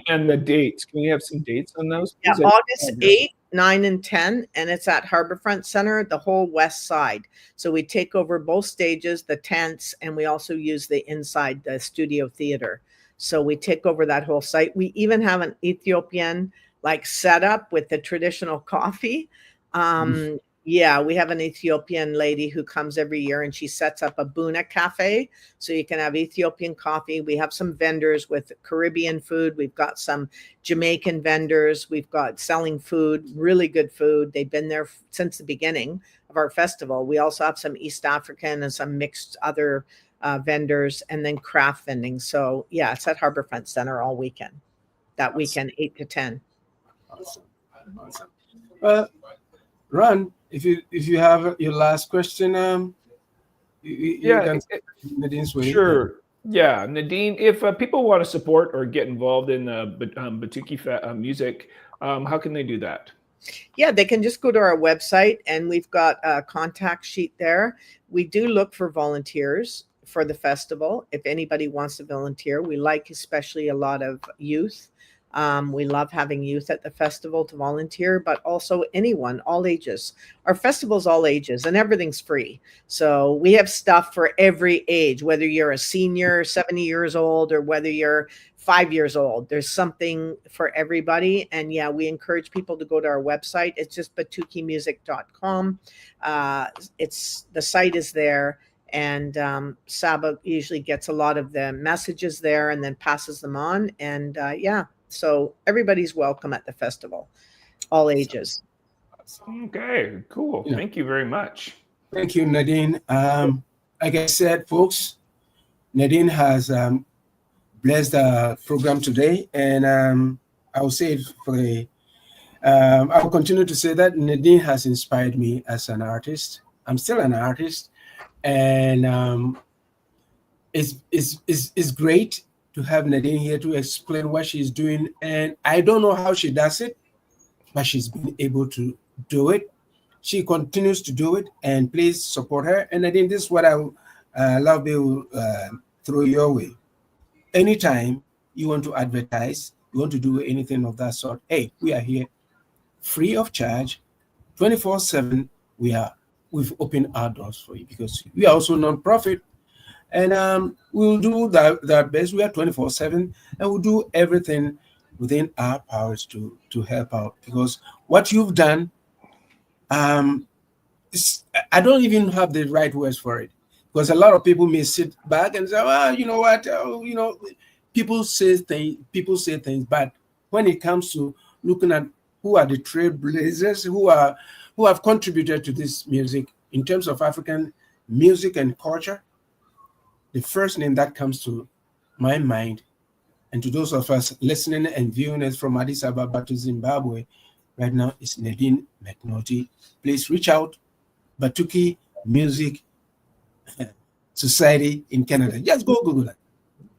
And the dates? Can we have some dates on those? Yeah, August 8, 9, and 10, and it's at Harbourfront Center, the whole west side. So we take over both stages, the tents, and we also use the inside, the studio theater. So we take over that whole site. We even have an Ethiopian like setup with the traditional coffee. Yeah, we have an Ethiopian lady who comes every year, and she sets up a Buna cafe. So you can have Ethiopian coffee. We have some vendors with Caribbean food. We've got some Jamaican vendors. We've got selling food, really good food. They've been there since the beginning of our festival. We also have some East African and some mixed other vendors, and then craft vending. So yeah, it's at Harbourfront Center all weekend. That weekend, 8 to 10. Awesome. Ron, if you have your last question, you can Nadine's way. Sure. Yeah, Nadine, if people want to support or get involved in Batuki music, how can they do that? Yeah, they can just go to our website, and we've got a contact sheet there. We do look for volunteers for the festival. If anybody wants to volunteer, we like especially a lot of youth. We love having youth at the festival to volunteer, but also anyone, all ages. Our festival's all ages, and everything's free. So we have stuff for every age, whether you're a senior, 70 years old, or whether you're 5 years old. There's something for everybody. And yeah, we encourage people to go to our website. It's just batukimusic.com. The site is there. And Saba usually gets a lot of the messages there and then passes them on. And yeah. So everybody's welcome at the festival, all ages. Okay, cool. Yeah. Thank you very much. Thank you, Nadine. Like I said, folks, Nadine has blessed the program today, and I will say it for I will continue to say that Nadine has inspired me as an artist. I'm still an artist, and it's great to have Nadine here to explain what she's doing. And I don't know how she does it, but she's been able to do it. She continues to do it, and please support her. And Nadine, this is what I love to throw your way. Anytime you want to advertise, you want to do anything of that sort, hey, we are here free of charge, 24/7. We've opened our doors for you because we are also non-profit, and we'll do that best. We are 24/7, and we'll do everything within our powers to help out, because what you've done, I don't even have the right words for it, because a lot of people may sit back and say, well, you know what, people say things, but when it comes to looking at who are the trailblazers, who have contributed to this music in terms of African music and culture, the first name that comes to my mind, and to those of us listening and viewing us from Addis Ababa to Zimbabwe right now, is Nadine MacNulty. Please reach out, Batuki Music Society in Canada. Just go Google it,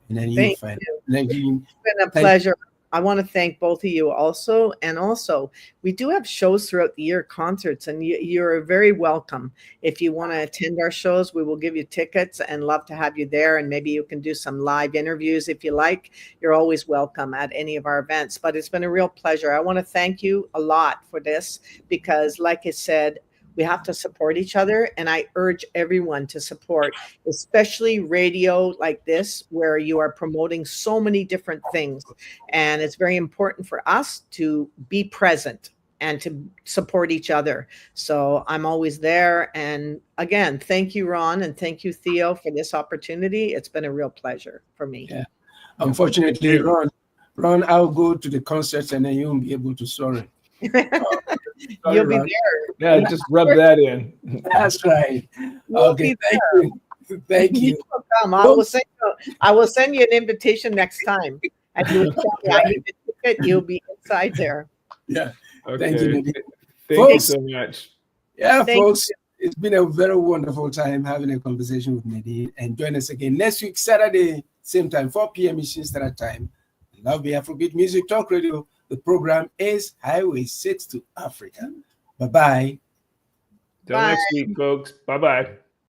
and then you'll find it. Nadine, it's been a pleasure. I want to thank both of you also. And also, we do have shows throughout the year, concerts, and you're very welcome. If you want to attend our shows, we will give you tickets and love to have you there. And maybe you can do some live interviews if you like. You're always welcome at any of our events. But it's been a real pleasure. I want to thank you a lot for this, because like I said, we have to support each other. And I urge everyone to support, especially radio like this, where you are promoting so many different things. And it's very important for us to be present and to support each other. So I'm always there. And again, thank you, Ron, and thank you, Theo, for this opportunity. It's been a real pleasure for me. Yeah. Unfortunately, Ron, I'll go to the concerts and then you won't be able to sorry. You'll be there. Yeah, just rub that in. That's right. Okay, thank you. Thank you. Come. I will send you an invitation next time. And you will tell me I need a ticket. You'll be inside there. Yeah. Okay. Thank you, Nadine. Thank you so much. Yeah, folks, it's been a very wonderful time having a conversation with Nadine. And join us again next week, Saturday, same time, 4 p.m. Eastern Standard Time. Love the Afrobeat Music Talk Radio. The program is Highway 6 to Africa. Bye-bye. Till next week, folks. Bye-bye.